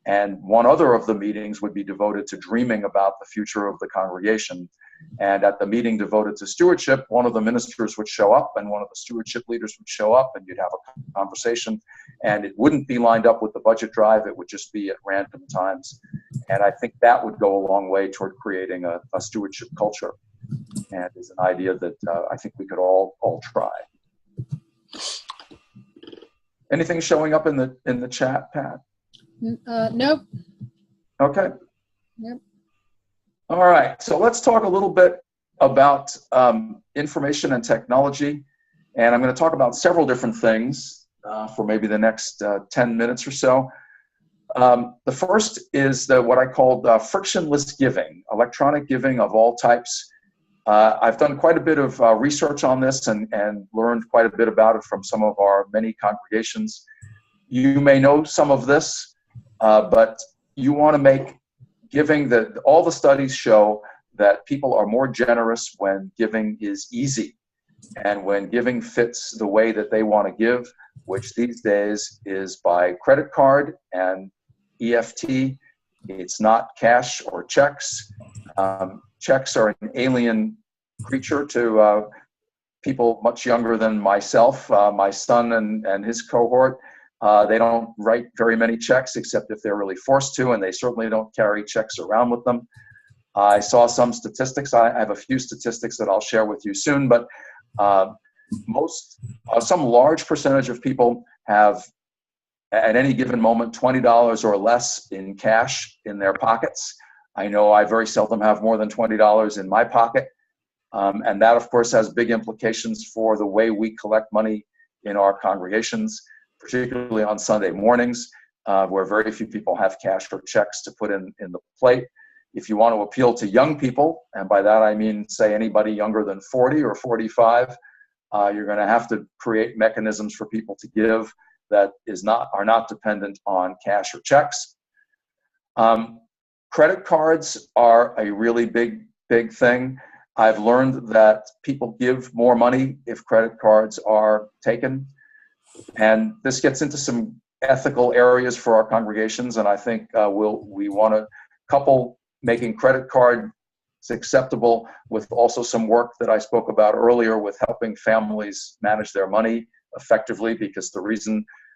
[SPEAKER 1] and one other of the meetings would be devoted to dreaming about the future of the congregation. And at the meeting devoted to stewardship, one of the ministers would show up and one of the stewardship leaders would show up, and you'd have a conversation, and it wouldn't be lined up with the budget drive. It would just be at random times. And I think that would go a long way toward creating a stewardship culture, and is an idea that I think we could all try. Anything showing up in the chat, Pat?
[SPEAKER 3] Nope.
[SPEAKER 1] Okay.
[SPEAKER 3] Yep.
[SPEAKER 1] All right, so let's talk a little bit about information and technology. And I'm going to talk about several different things for maybe the next 10 minutes or so. The first is what I called frictionless giving, electronic giving of all types. I've done quite a bit of research on this and learned quite a bit about it from some of our many congregations. You may know some of this, but you want to make giving, all the studies show that people are more generous when giving is easy and when giving fits the way that they want to give, which these days is by credit card and EFT. It's not cash or checks. Checks are an alien creature to people much younger than myself, my son and his cohort. They don't write very many checks except if they're really forced to, and they certainly don't carry checks around with them. I saw some statistics. I have a few statistics that I'll share with you soon, but some large percentage of people have at any given moment $20 or less in cash in their pockets. I know I very seldom have more than $20 in my pocket, and that of course has big implications for the way we collect money in our congregations, particularly on Sunday mornings, where very few people have cash or checks to put in the plate. If you want to appeal to young people, and by that I mean, say, anybody younger than 40 or 45, you're going to have to create mechanisms for people to give that are not dependent on cash or checks. Credit cards are a really big thing. I've learned that people give more money if credit cards are taken. And this gets into some ethical areas for our congregations, and I think we want to couple making credit cards acceptable with also some work that I spoke about earlier with helping families manage their money effectively, because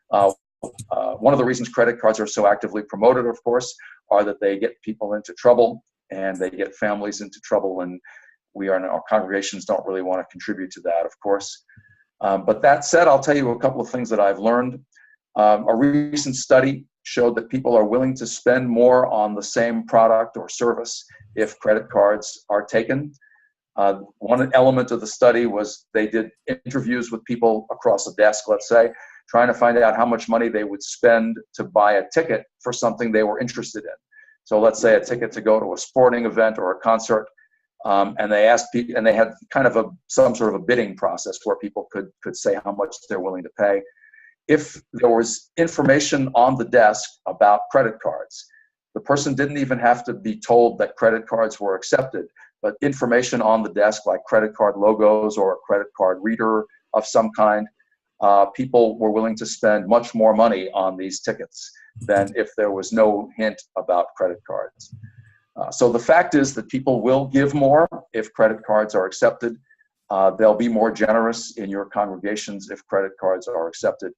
[SPEAKER 1] one of the reasons credit cards are so actively promoted, of course, are that they get people into trouble and they get families into trouble, and our congregations don't really want to contribute to that, of course. But that said, I'll tell you a couple of things that I've learned. A recent study showed that people are willing to spend more on the same product or service if credit cards are taken. One element of the study was they did interviews with people across a desk, let's say, trying to find out how much money they would spend to buy a ticket for something they were interested in. So let's say a ticket to go to a sporting event or a concert, and they asked people, and they had kind of some sort of a bidding process where people could say how much they're willing to pay. If there was information on the desk about credit cards, the person didn't even have to be told that credit cards were accepted, but information on the desk like credit card logos or a credit card reader of some kind, people were willing to spend much more money on these tickets than if there was no hint about credit cards. So the fact is that people will give more if credit cards are accepted. They'll be more generous in your congregations if credit cards are accepted.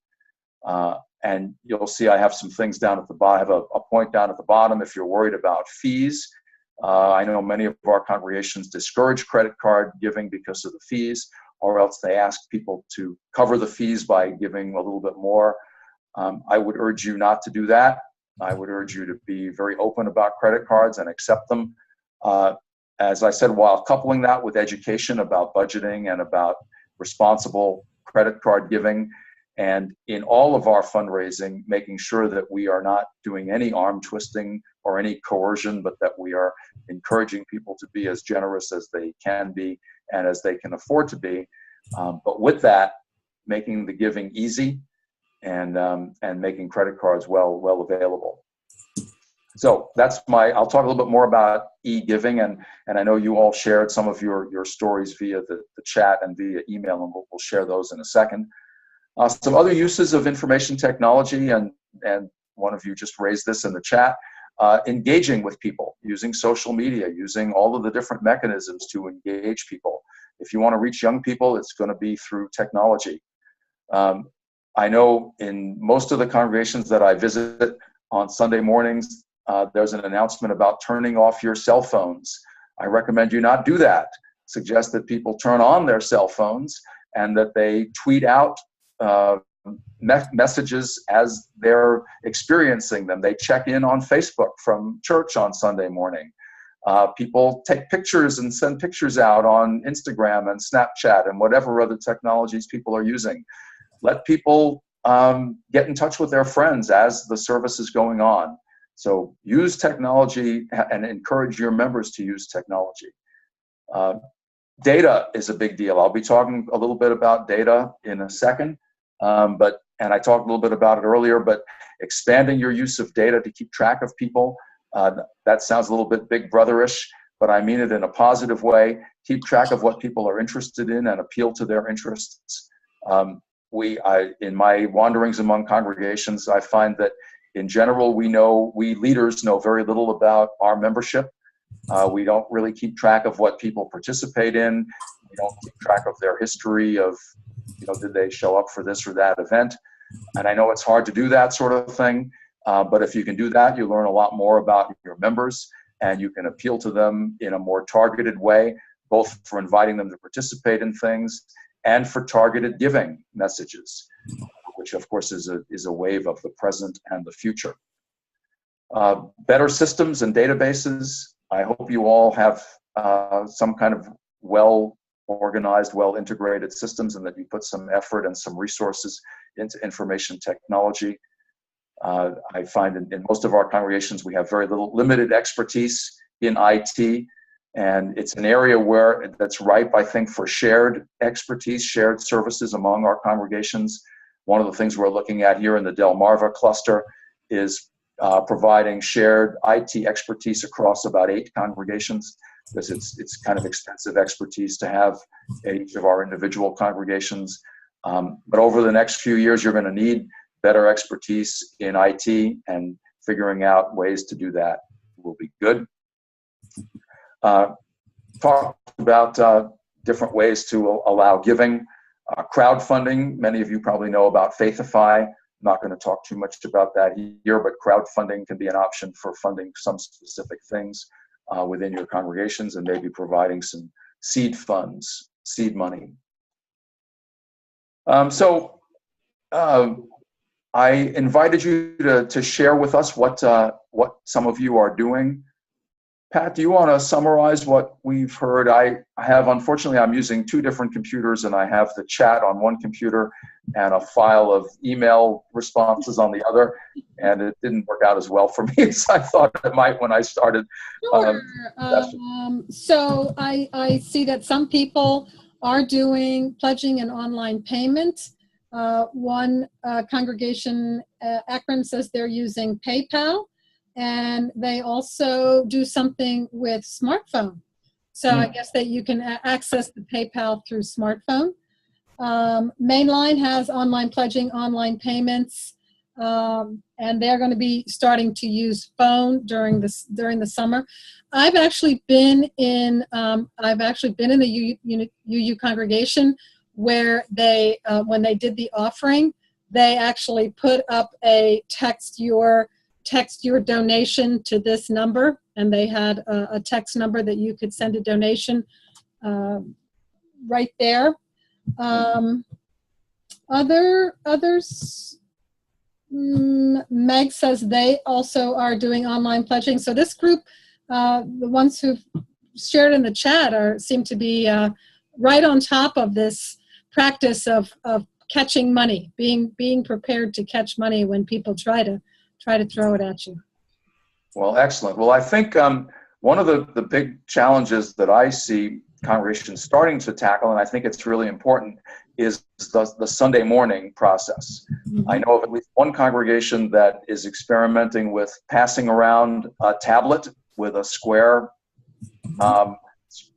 [SPEAKER 1] And you'll see I have some things down at the bottom. I have a point down at the bottom if you're worried about fees. I know many of our congregations discourage credit card giving because of the fees, or else they ask people to cover the fees by giving a little bit more. I would urge you not to do that. I would urge you to be very open about credit cards and accept them. As I said, while coupling that with education about budgeting and about responsible credit card giving, and in all of our fundraising, making sure that we are not doing any arm twisting or any coercion, but that we are encouraging people to be as generous as they can be and as they can afford to be. But with that, making the giving easy and making credit cards well available. So that's I'll talk a little bit more about e-giving, and I know you all shared some of your stories via the chat and via email, and we'll share those in a second. Some other uses of information technology, and one of you just raised this in the chat, engaging with people, using social media, using all of the different mechanisms to engage people. If you want to reach young people, it's going to be through technology. I know in most of the congregations that I visit on Sunday mornings, there's an announcement about turning off your cell phones. I recommend you not do that. Suggest that people turn on their cell phones and that they tweet out messages as they're experiencing them. They check in on Facebook from church on Sunday morning. People take pictures and send pictures out on Instagram and Snapchat and whatever other technologies people are using. Let people get in touch with their friends as the service is going on. So use technology and encourage your members to use technology. Data is a big deal. I'll be talking a little bit about data in a second. And I talked a little bit about it earlier, but expanding your use of data to keep track of people, that sounds a little bit big brotherish, but I mean it in a positive way. Keep track of what people are interested in and appeal to their interests. In my wanderings among congregations, I find that in general, we leaders know very little about our membership. We don't really keep track of what people participate in. We don't keep track of their history of, did they show up for this or that event? And I know it's hard to do that sort of thing, but if you can do that, you learn a lot more about your members, and you can appeal to them in a more targeted way, both for inviting them to participate in things and for targeted giving messages, which of course is a wave of the present and the future. Better systems and databases. I hope you all have some kind of well-organized, well-integrated systems, and that you put some effort and some resources into information technology. I find in most of our congregations we have limited expertise in IT, and it's an area that's ripe, I think, for shared expertise, shared services among our congregations. One of the things we're looking at here in the Delmarva cluster is providing shared IT expertise across about 8 congregations, because it's kind of expensive expertise to have at each of our individual congregations. But over the next few years, you're going to need better expertise in IT, and figuring out ways to do that will be good. Talk about different ways to allow giving. Crowdfunding, many of you probably know about Faithify. I'm not going to talk too much about that here, but crowdfunding can be an option for funding some specific things within your congregations, and maybe providing some seed funds, seed money. I invited you to share with us what some of you are doing Pat, do you want to summarize what we've heard? Unfortunately, I'm using two different computers, and I have the chat on one computer and a file of email responses on the other, and it didn't work out as well for me as I thought it might when I started.
[SPEAKER 3] Sure. So I see that some people are doing pledging and online payment. One congregation, Akron, says they're using PayPal, and they also do something with smartphone. So I guess that you can access the PayPal through smartphone. Mainline has online pledging, online payments, and they're going to be starting to use phone during the summer. I've actually been in the UU congregation where they when they did the offering, they actually put up a text your donation to this number, and they had a text number that you could send a donation right there. Others, Meg says they also are doing online pledging. So this group, the ones who've shared in the chat, seem to be right on top of this practice of catching money, being prepared to catch money when people try to throw it at you.
[SPEAKER 1] Well, excellent. Well, I think one of the big challenges that I see congregations starting to tackle, and I think it's really important, is the Sunday morning process. Mm-hmm. I know of at least one congregation that is experimenting with passing around a tablet with a square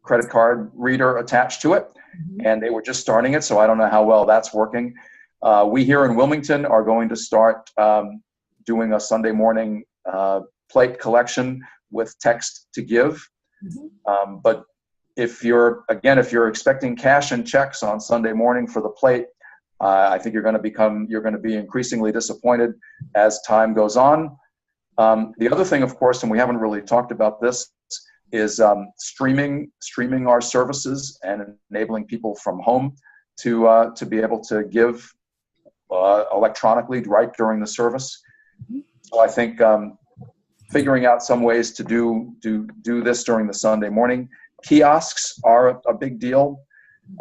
[SPEAKER 1] credit card reader attached to it, and they were just starting it, so I don't know how well that's working. We here in Wilmington are going to start doing a Sunday morning plate collection with text to give. Mm-hmm. But if you're expecting cash and checks on Sunday morning for the plate, I think you're going to be increasingly disappointed as time goes on. The other thing, of course, and we haven't really talked about this, is streaming our services and enabling people from home to be able to give electronically right during the service. So I think figuring out some ways to do this during the Sunday morning. Kiosks are a big deal.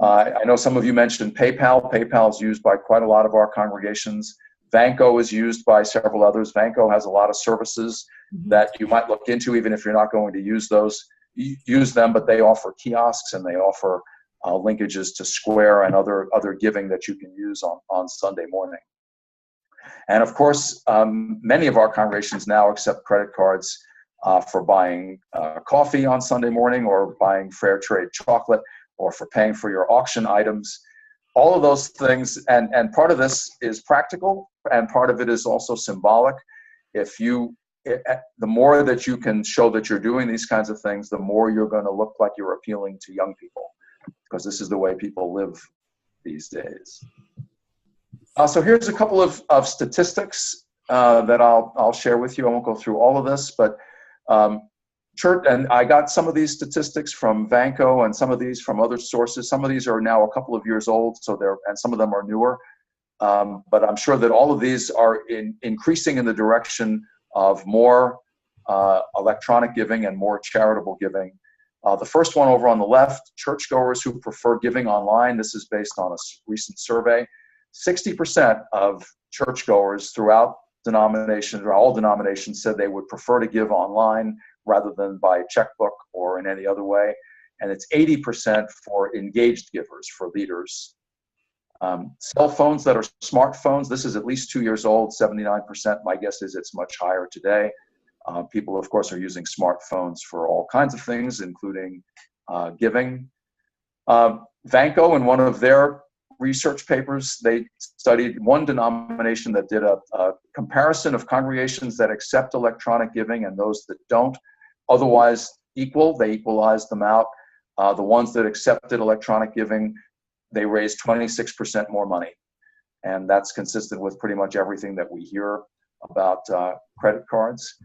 [SPEAKER 1] I know some of you mentioned PayPal. PayPal is used by quite a lot of our congregations. Vanco is used by several others. Vanco has a lot of services that you might look into, even if you're not going to use them, but they offer kiosks and they offer linkages to Square and other giving that you can use on Sunday morning. And of course, many of our congregations now accept credit cards for buying coffee on Sunday morning, or buying fair trade chocolate, or for paying for your auction items. All of those things, and part of this is practical, and part of it is also symbolic. The more that you can show that you're doing these kinds of things, the more you're going to look like you're appealing to young people, because this is the way people live these days. So here's a couple of statistics that I'll share with you. I won't go through all of this, but church, and I got some of these statistics from Vanco and some of these from other sources. Some of these are now a couple of years old, and some of them are newer. But I'm sure that all of these are increasing in the direction of more electronic giving and more charitable giving. The first one over on the left, churchgoers who prefer giving online. This is based on a recent survey. 60% of churchgoers throughout denominations, or all denominations, said they would prefer to give online rather than by checkbook or in any other way. And it's 80% for engaged givers, for leaders. Cell phones that are smartphones, this is at least 2 years old, 79%. My guess is it's much higher today. People, of course, are using smartphones for all kinds of things, including giving. Vanco, in one of their research papers, they studied one denomination that did a comparison of congregations that accept electronic giving and those that don't. Otherwise equal, they equalized them out. The ones that accepted electronic giving, they raised 26% more money. And that's consistent with pretty much everything that we hear about credit cards.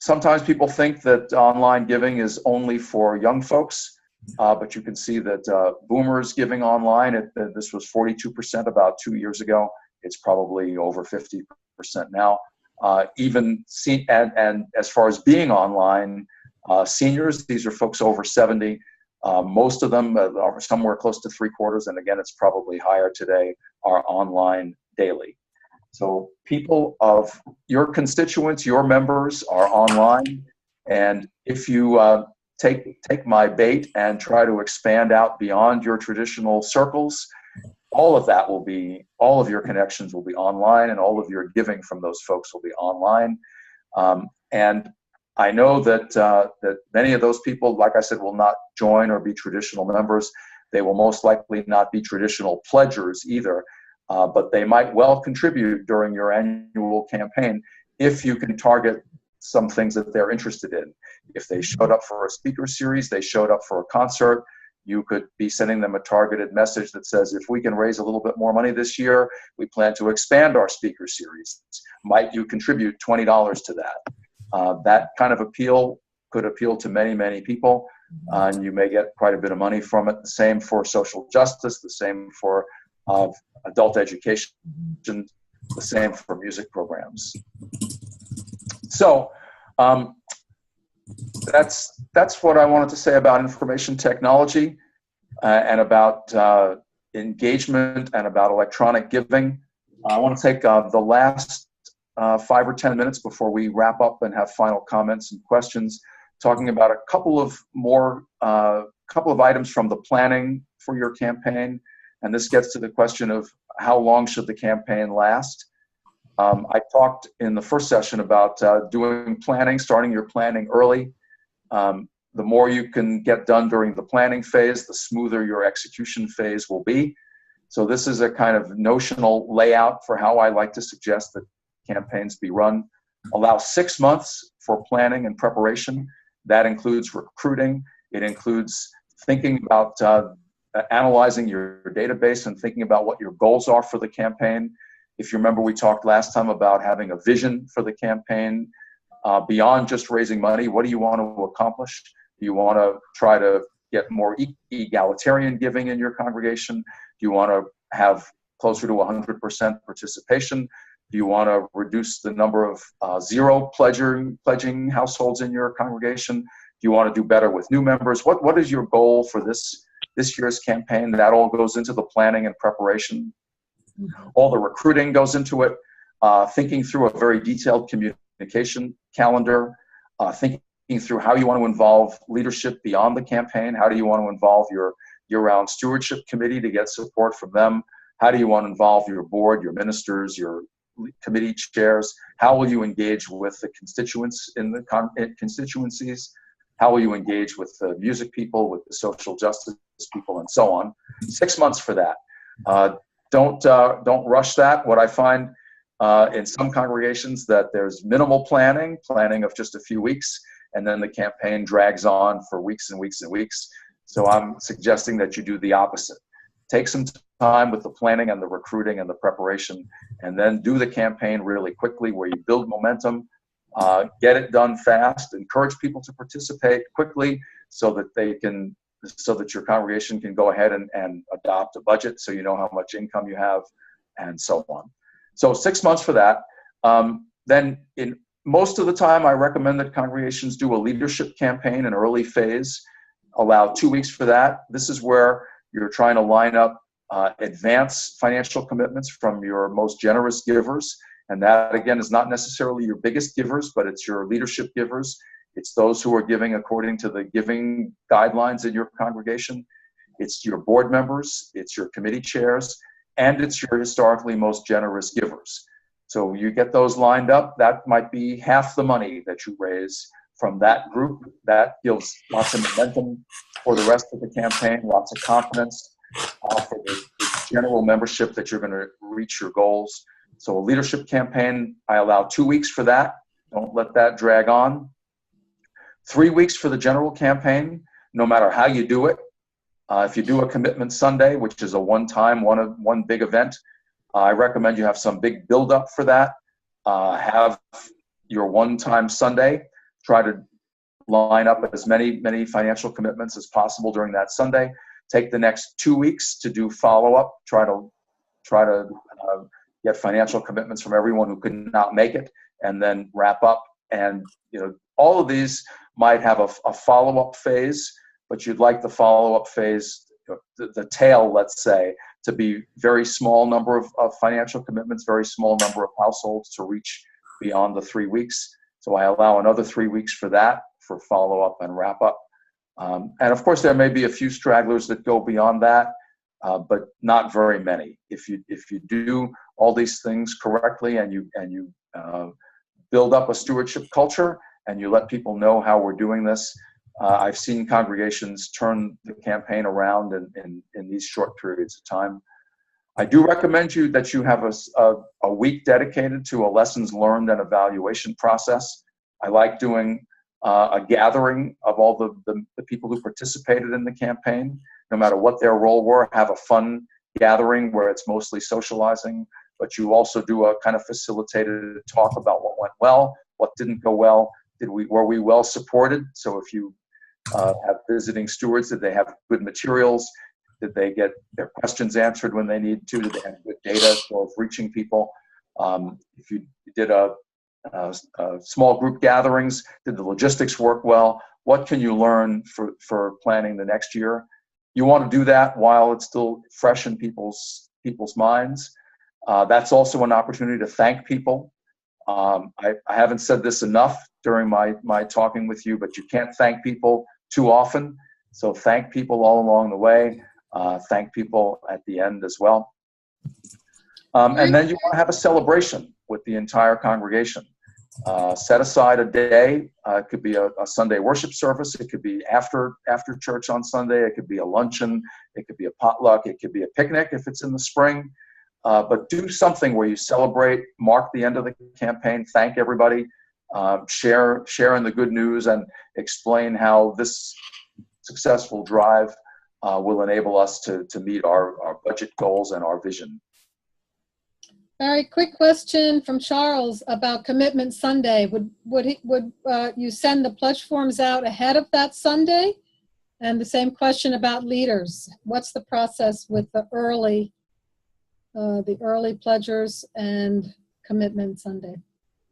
[SPEAKER 1] Sometimes people think that online giving is only for young folks. But you can see that boomers giving online, this was 42% about 2 years ago. It's probably over 50% now. And as far as being online, seniors, these are folks over 70. Most of them are somewhere close to 3/4, and again, it's probably higher today, are online daily. So people of your constituents, your members are online, and if you take my bait and try to expand out beyond your traditional circles, all of your connections will be online, and all of your giving from those folks will be online. And I know that many of those people, like I said, will not join or be traditional members. They will most likely not be traditional pledgers either, but they might well contribute during your annual campaign if you can target some things that they're interested in. If they showed up for a speaker series, they showed up for a concert, you could be sending them a targeted message that says, if we can raise a little bit more money this year, we plan to expand our speaker series. Might you contribute $20 to that? That kind of appeal could appeal to many, many people, and you may get quite a bit of money from it. The same for social justice, the same for adult education, the same for music programs. So that's what I wanted to say about information technology and about engagement and about electronic giving. I want to take the last 5 or 10 minutes before we wrap up and have final comments and questions, talking about a couple of items from the planning for your campaign. And this gets to the question of how long should the campaign last? I talked in the first session about doing planning, starting your planning early. The more you can get done during the planning phase, the smoother your execution phase will be. So this is a kind of notional layout for how I like to suggest that campaigns be run. Allow 6 months for planning and preparation. That includes recruiting. It includes thinking about analyzing your database and thinking about what your goals are for the campaign. If you remember, we talked last time about having a vision for the campaign beyond just raising money. What do you want to accomplish? Do you want to try to get more egalitarian giving in your congregation? Do you want to have closer to 100% participation? Do you want to reduce the number of zero pledging households in your congregation? Do you want to do better with new members? What is your goal for this year's campaign? That all goes into the planning and preparation. All the recruiting goes into it. Thinking through a very detailed communication calendar, thinking through how you want to involve leadership beyond the campaign. How do you want to involve your year-round stewardship committee to get support from them? How do you want to involve your board, your ministers, your committee chairs? How will you engage with the constituents in the constituencies? How will you engage with the music people, with the social justice people, and so on? 6 months for that. Don't rush that. What I find in some congregations that there's minimal planning of just a few weeks, and then the campaign drags on for weeks and weeks and weeks. So I'm suggesting that you do the opposite. Take some time with the planning and the recruiting and the preparation, and then do the campaign really quickly, where you build momentum, get it done fast, encourage people to participate quickly so that your congregation can go ahead and adopt a budget, so you know how much income you have, and so on. So 6 months for that. Then in most of the time, I recommend that congregations do a leadership campaign in early phase. Allow 2 weeks for that. This is where you're trying to line up advance financial commitments from your most generous givers. And that, again, is not necessarily your biggest givers, but it's your leadership givers. It's those who are giving according to the giving guidelines in your congregation. It's your board members, it's your committee chairs, and it's your historically most generous givers. So you get those lined up. That might be half the money that you raise from that group. That gives lots of momentum for the rest of the campaign, lots of confidence for the general membership that you're going to reach your goals. So a leadership campaign, I allow 2 weeks for that. Don't let that drag on. 3 weeks for the general campaign, no matter how you do it. If you do a Commitment Sunday, which is a one big event, I recommend you have some big build-up for that. Have your one-time Sunday. Try to line up as many financial commitments as possible during that Sunday. Take the next 2 weeks to do follow-up. Try to get financial commitments from everyone who could not make it, and then wrap up. And all of these might have a follow-up phase, but you'd like the follow-up phase, the tail, let's say, to be very small number of financial commitments, very small number of households to reach beyond the 3 weeks. So I allow another 3 weeks for that, for follow-up and wrap-up. And of course, there may be a few stragglers that go beyond that, but not very many. If you do all these things correctly and you build up a stewardship culture and you let people know how we're doing this, I've seen congregations turn the campaign around in these short periods of time. I do recommend that you have a week dedicated to a lessons learned and evaluation process. I like doing a gathering of all the people who participated in the campaign, no matter what their role were, have a fun gathering where it's mostly socializing, but you also do a kind of facilitated talk about what went well, what didn't go well, were we well supported? So if you have visiting stewards, did they have good materials? Did they get their questions answered when they need to? Did they have good data for reaching people? If you did a small group gatherings, did the logistics work well? What can you learn for planning the next year? You want to do that while it's still fresh in people's minds. That's also an opportunity to thank people. I haven't said this enough during my talking with you, but you can't thank people too often. So thank people all along the way. Thank people at the end as well. And then you want to have a celebration with the entire congregation. Set aside a day. It could be a Sunday worship service. It could be after church on Sunday. It could be a luncheon. It could be a potluck. It could be a picnic if it's in the spring. But do something where you celebrate, mark the end of the campaign, thank everybody, share in the good news, and explain how this successful drive will enable us to meet our budget goals and our vision.
[SPEAKER 3] Very quick question from Charles about Commitment Sunday. Would you send the pledge forms out ahead of that Sunday? And the same question about leaders. What's the process with the early pledgers and Commitment Sunday?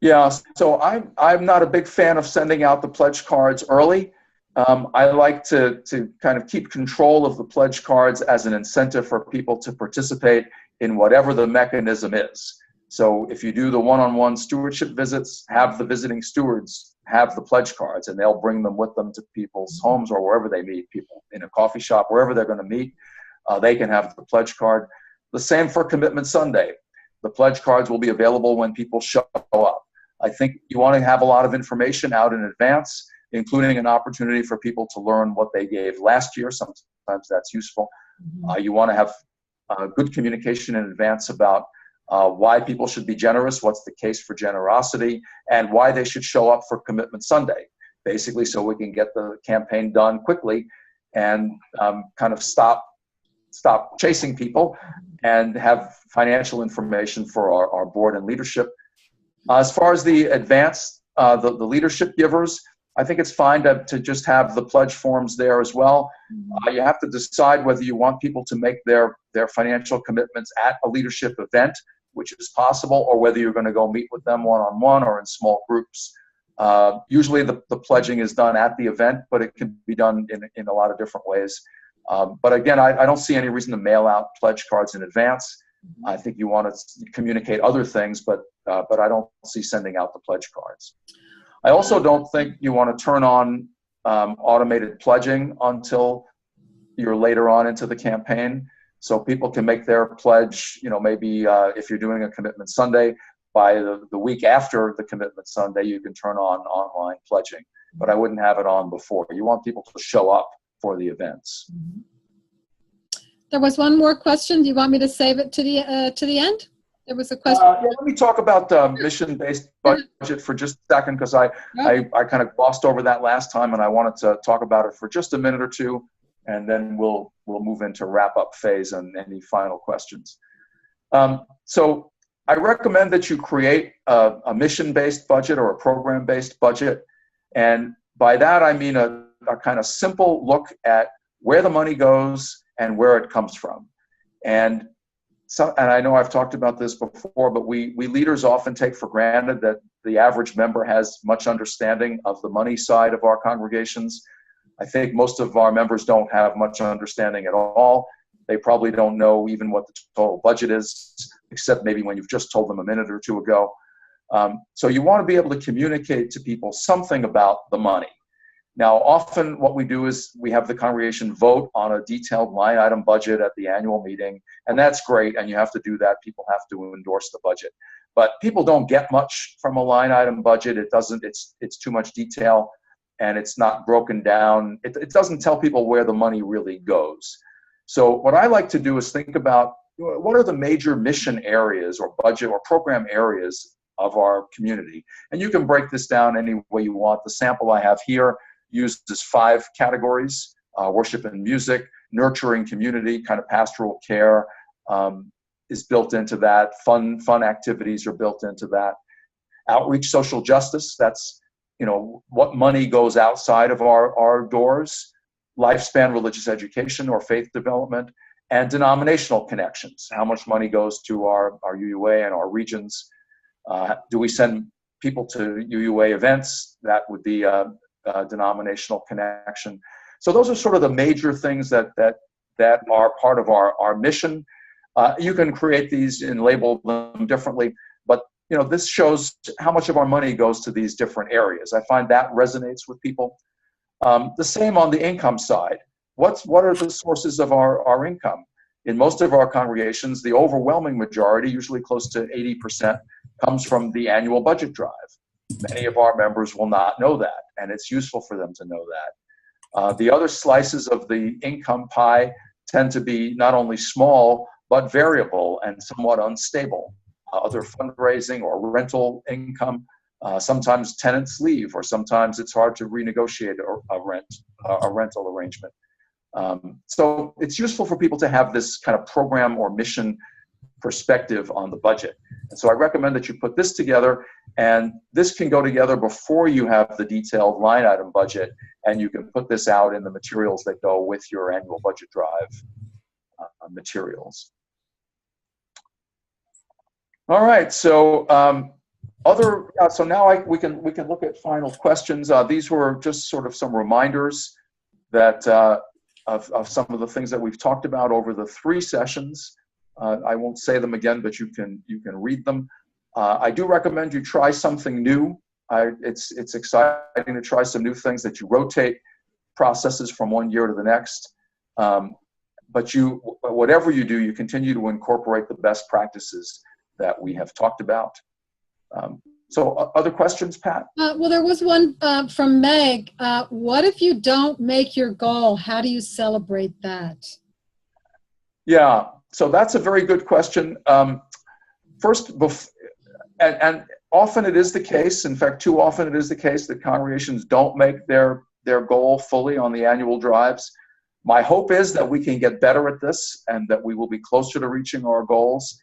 [SPEAKER 1] Yeah, so I'm not a big fan of sending out the pledge cards early. I like to kind of keep control of the pledge cards as an incentive for people to participate in whatever the mechanism is. So if you do the one-on-one stewardship visits, have the visiting stewards have the pledge cards, and they'll bring them with them to people's homes or wherever they meet people, in a coffee shop, wherever they're going to meet, they can have the pledge card. The same for Commitment Sunday. The pledge cards will be available when people show up. I think you want to have a lot of information out in advance, including an opportunity for people to learn what they gave last year. Sometimes that's useful. You want to have good communication in advance about why people should be generous, what's the case for generosity, and why they should show up for Commitment Sunday, basically so we can get the campaign done quickly and kind of stop chasing people and have financial information for our board and leadership. As far as the advance, the leadership givers, I think it's fine to just have the pledge forms there as well. You have to decide whether you want people to make their financial commitments at a leadership event, which is possible, or whether you're going to go meet with them one-on-one or in small groups. Usually the pledging is done at the event, but it can be done in a lot of different ways. But again, I don't see any reason to mail out pledge cards in advance. I think you want to communicate other things, but I don't see sending out the pledge cards. I also don't think you want to turn on automated pledging until you're later on into the campaign. So people can make their pledge, maybe if you're doing a Commitment Sunday, by the week after the Commitment Sunday, you can turn on online pledging. But I wouldn't have it on before. You want people to show up for the events.
[SPEAKER 3] There was one more question. Do you want me to save it to the end? There was a question.
[SPEAKER 1] Let me talk about mission-based budget for just a second, because I kind of glossed over that last time, and I wanted to talk about it for just a minute or two, and then we'll move into wrap-up phase and any final questions. So I recommend that you create a mission-based budget or a program-based budget, and by that I mean a kind of simple look at where the money goes and where it comes from. And I know I've talked about this before, but we leaders often take for granted that the average member has much understanding of the money side of our congregations. I think most of our members don't have much understanding at all. They probably don't know even what the total budget is, except maybe when you've just told them a minute or two ago. So you want to be able to communicate to people something about the money. Now, often what we do is we have the congregation vote on a detailed line item budget at the annual meeting, and that's great, and you have to do that. People have to endorse the budget. But people don't get much from a line item budget. It's too much detail, and it's not broken down. It doesn't tell people where the money really goes. So what I like to do is think about what are the major mission areas or budget or program areas of our community. And you can break this down any way you want. The sample I have here uses 5 categories: worship and music, nurturing community, kind of pastoral care is built into that. Fun activities are built into that. Outreach, social justice, that's, what money goes outside of our doors. Lifespan religious education or faith development, and denominational connections. How much money goes to our UUA and our regions? Do we send people to UUA events? That would be a denominational connection. So those are sort of the major things that are part of our mission. You can create these and label them differently, but this shows how much of our money goes to these different areas. I find that resonates with people. The same on the income side. What are the sources of our income? In most of our congregations, the overwhelming majority, usually close to 80%, comes from the annual budget drive. Many of our members will not know that, and it's useful for them to know that. The other slices of the income pie tend to be not only small, but variable and somewhat unstable. Other fundraising or rental income. Sometimes tenants leave, or sometimes it's hard to renegotiate a rental arrangement. So it's useful for people to have this kind of program or mission perspective on the budget. And so I recommend that you put this together, and this can go together before you have the detailed line item budget, and you can put this out in the materials that go with your annual budget drive materials. All right, so so now we can look at final questions. These were just sort of some reminders that of some of the things that we've talked about over the 3 sessions. I won't say them again, but you can read them. I do recommend you try something new. It's exciting to try some new things, that you rotate processes from one year to the next. But whatever you do, you continue to incorporate the best practices that we have talked about. So other questions, Pat?
[SPEAKER 3] Well, there was one from Meg. What if you don't make your goal? How do you celebrate that? Yeah,
[SPEAKER 1] so that's a very good question. First, and often it is the case, in fact, too often it is the case that congregations don't make their goal fully on the annual drives. My hope is that we can get better at this and that we will be closer to reaching our goals.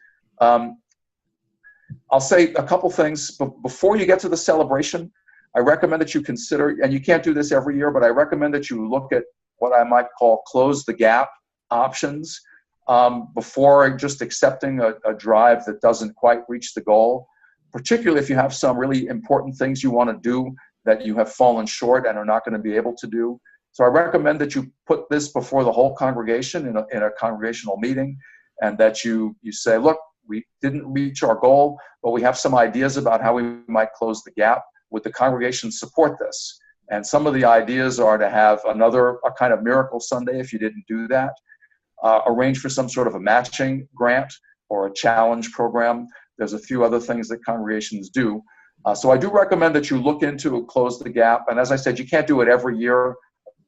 [SPEAKER 1] I'll say a couple things. Before you get to the celebration, I recommend that you consider, and you can't do this every year, but I recommend that you look at what I might call close the gap options before just accepting a drive that doesn't quite reach the goal, particularly if you have some really important things you want to do that you have fallen short and are not going to be able to do. So I recommend that you put this before the whole congregation in a congregational meeting, and that you say, look, we didn't reach our goal, but we have some ideas about how we might close the gap. Would the congregation support this? And some of the ideas are to have a kind of miracle Sunday if you didn't do that. Arrange for some sort of a matching grant or a challenge program. There's a few other things that congregations do. So I do recommend that you look into close the gap. And as I said, you can't do it every year,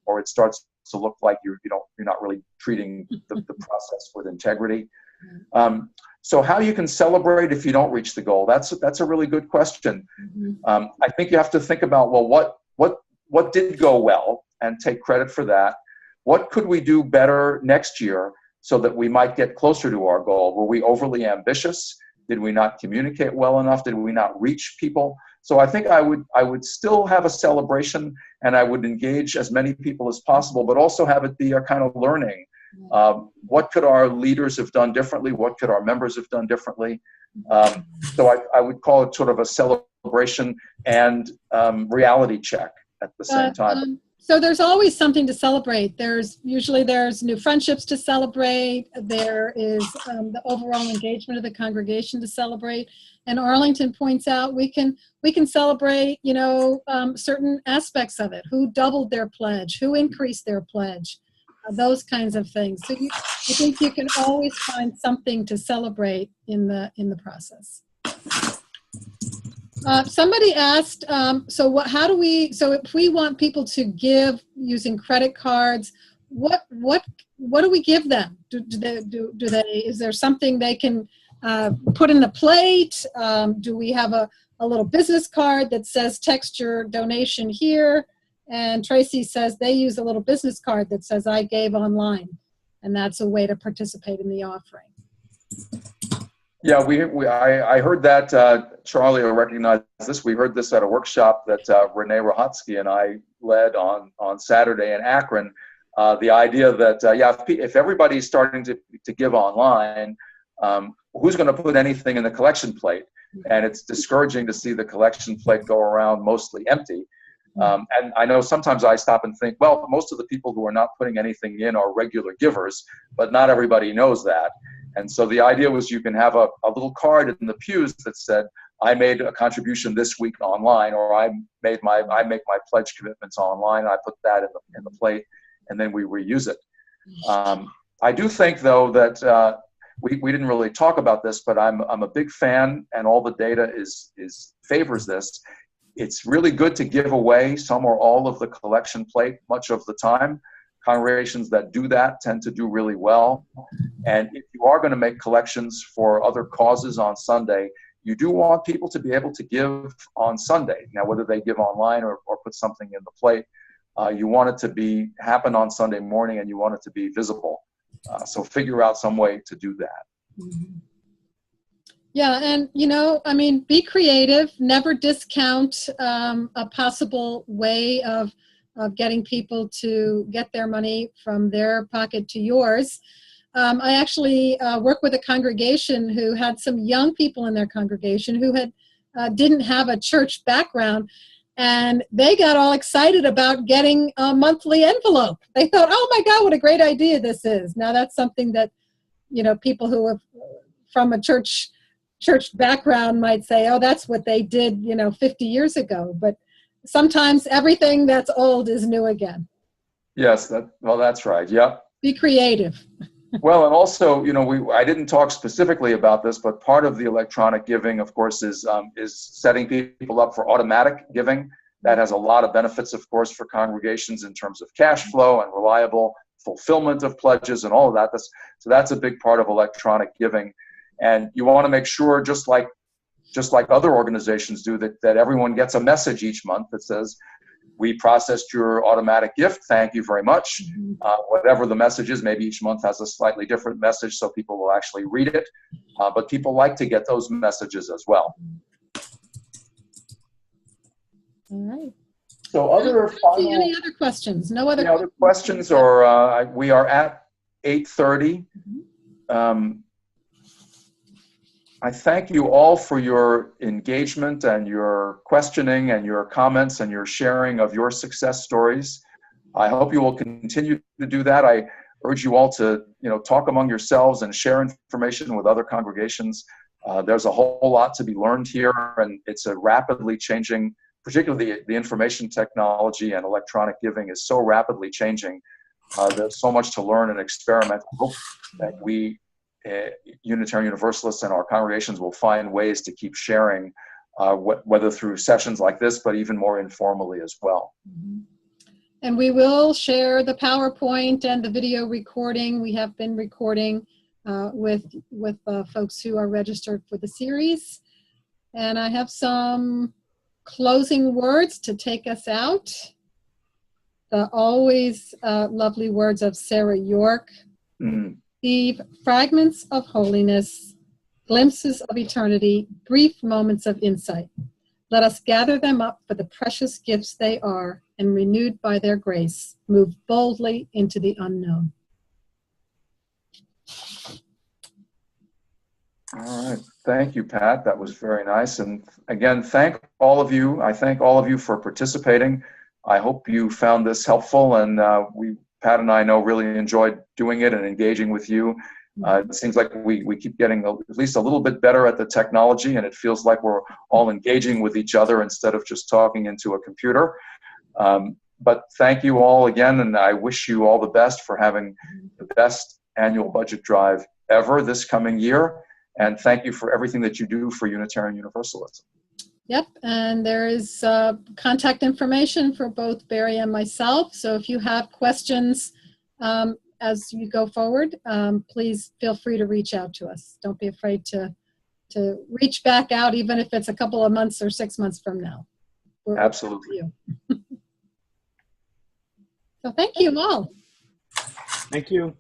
[SPEAKER 1] or it starts to look like you're not really treating the process with integrity. So how you can celebrate if you don't reach the goal? That's a really good question. I think you have to think about, well, what did go well, and take credit for that. What could we do better next year so that we might get closer to our goal? Were we overly ambitious? Did we not communicate well enough? Did we not reach people? So I think I would still have a celebration, and I would engage as many people as possible, but also have it be a kind of learning. What could our leaders have done differently? What could our members have done differently? So I would call it sort of a celebration and reality check at the same time.
[SPEAKER 3] So there's always something to celebrate. There's new friendships to celebrate. There is the overall engagement of the congregation to celebrate. And Arlington points out we can celebrate, certain aspects of it. Who doubled their pledge? Who increased their pledge? Those kinds of things. So I think you can always find something to celebrate in the process. Somebody asked, so if we want people to give using credit cards, what do we give them? Is there something they can put in the plate? Do we have a little business card that says text your donation here? And Tracy says they use a little business card that says I gave online, and that's a way to participate in the offering.
[SPEAKER 1] Yeah, I heard that. Charlie will recognize this. We heard this at a workshop that Renee Rahotsky and I led on Saturday in Akron. The idea that, if everybody's starting to give online, who's going to put anything in the collection plate? And it's discouraging to see the collection plate go around mostly empty. And I know sometimes I stop and think, well, most of the people who are not putting anything in are regular givers, but not everybody knows that. And so the idea was you can have a little card in the pews that said, I made a contribution this week online, or I make my pledge commitments online, and I put that in the plate, and then we reuse it. I do think, though, that we didn't really talk about this, but I'm a big fan, and all the data favors this. It's really good to give away some or all of the collection plate much of the time. Congregations that do that tend to do really well. And if you are going to make collections for other causes on Sunday, you do want people to be able to give on Sunday. Now, whether they give online or put something in the plate, you want it to happen on Sunday morning, and you want it to be visible. So figure out some way to do that.
[SPEAKER 3] Mm-hmm. Yeah, and be creative. Never discount a possible way of getting people to get their money from their pocket to yours. I actually work with a congregation who had some young people in their congregation who didn't have a church background, and they got all excited about getting a monthly envelope. They thought, oh my God, what a great idea this is. Now that's something that, people who have from a church background might say, oh, that's what they did, 50 years ago. But sometimes everything that's old is new again.
[SPEAKER 1] Yes, that's right. Yeah.
[SPEAKER 3] Be creative.
[SPEAKER 1] Well, and also, I didn't talk specifically about this, but part of the electronic giving, of course, is setting people up for automatic giving. That has a lot of benefits, of course, for congregations in terms of cash flow and reliable fulfillment of pledges and all of that. So that's a big part of electronic giving. And you want to make sure, just like other organizations do, that everyone gets a message each month that says, we processed your automatic gift. Thank you very much. Whatever the message is, maybe each month has a slightly different message, so people will actually read it. But people like to get those messages as well.
[SPEAKER 3] All right.
[SPEAKER 1] So
[SPEAKER 3] any other questions? No other
[SPEAKER 1] questions? Or we are at 8:30. I thank you all for your engagement and your questioning and your comments and your sharing of your success stories. I hope you will continue to do that. I urge you all to, talk among yourselves and share information with other congregations. There's a whole lot to be learned here, and it's a rapidly changing, particularly the information technology and electronic giving is so rapidly changing. There's so much to learn and experiment. I hope that we Unitarian Universalists and our congregations will find ways to keep sharing, whether through sessions like this, but even more informally as well.
[SPEAKER 3] Mm-hmm. And we will share the PowerPoint and the video recording. We have been recording with folks who are registered for the series. And I have some closing words to take us out. The always lovely words of Sarah York. Mm. Fragments of holiness, glimpses of eternity, brief moments of insight. Let us gather them up for the precious gifts they are, and renewed by their grace, move boldly into the unknown.
[SPEAKER 1] All right. Thank you, Pat. That was very nice. And again, thank all of you. I thank all of you for participating. I hope you found this helpful, and Pat and I know really enjoyed doing it and engaging with you. It seems like we keep getting at least a little bit better at the technology, and it feels like we're all engaging with each other instead of just talking into a computer. But thank you all again, and I wish you all the best for having the best annual budget drive ever this coming year. And thank you for everything that you do for Unitarian Universalism.
[SPEAKER 3] Yep, and there is contact information for both Barry and myself. So if you have questions as you go forward, please feel free to reach out to us. Don't be afraid to reach back out, even if it's a couple of months or 6 months from now.
[SPEAKER 1] Absolutely.
[SPEAKER 3] So thank you all.
[SPEAKER 5] Thank you.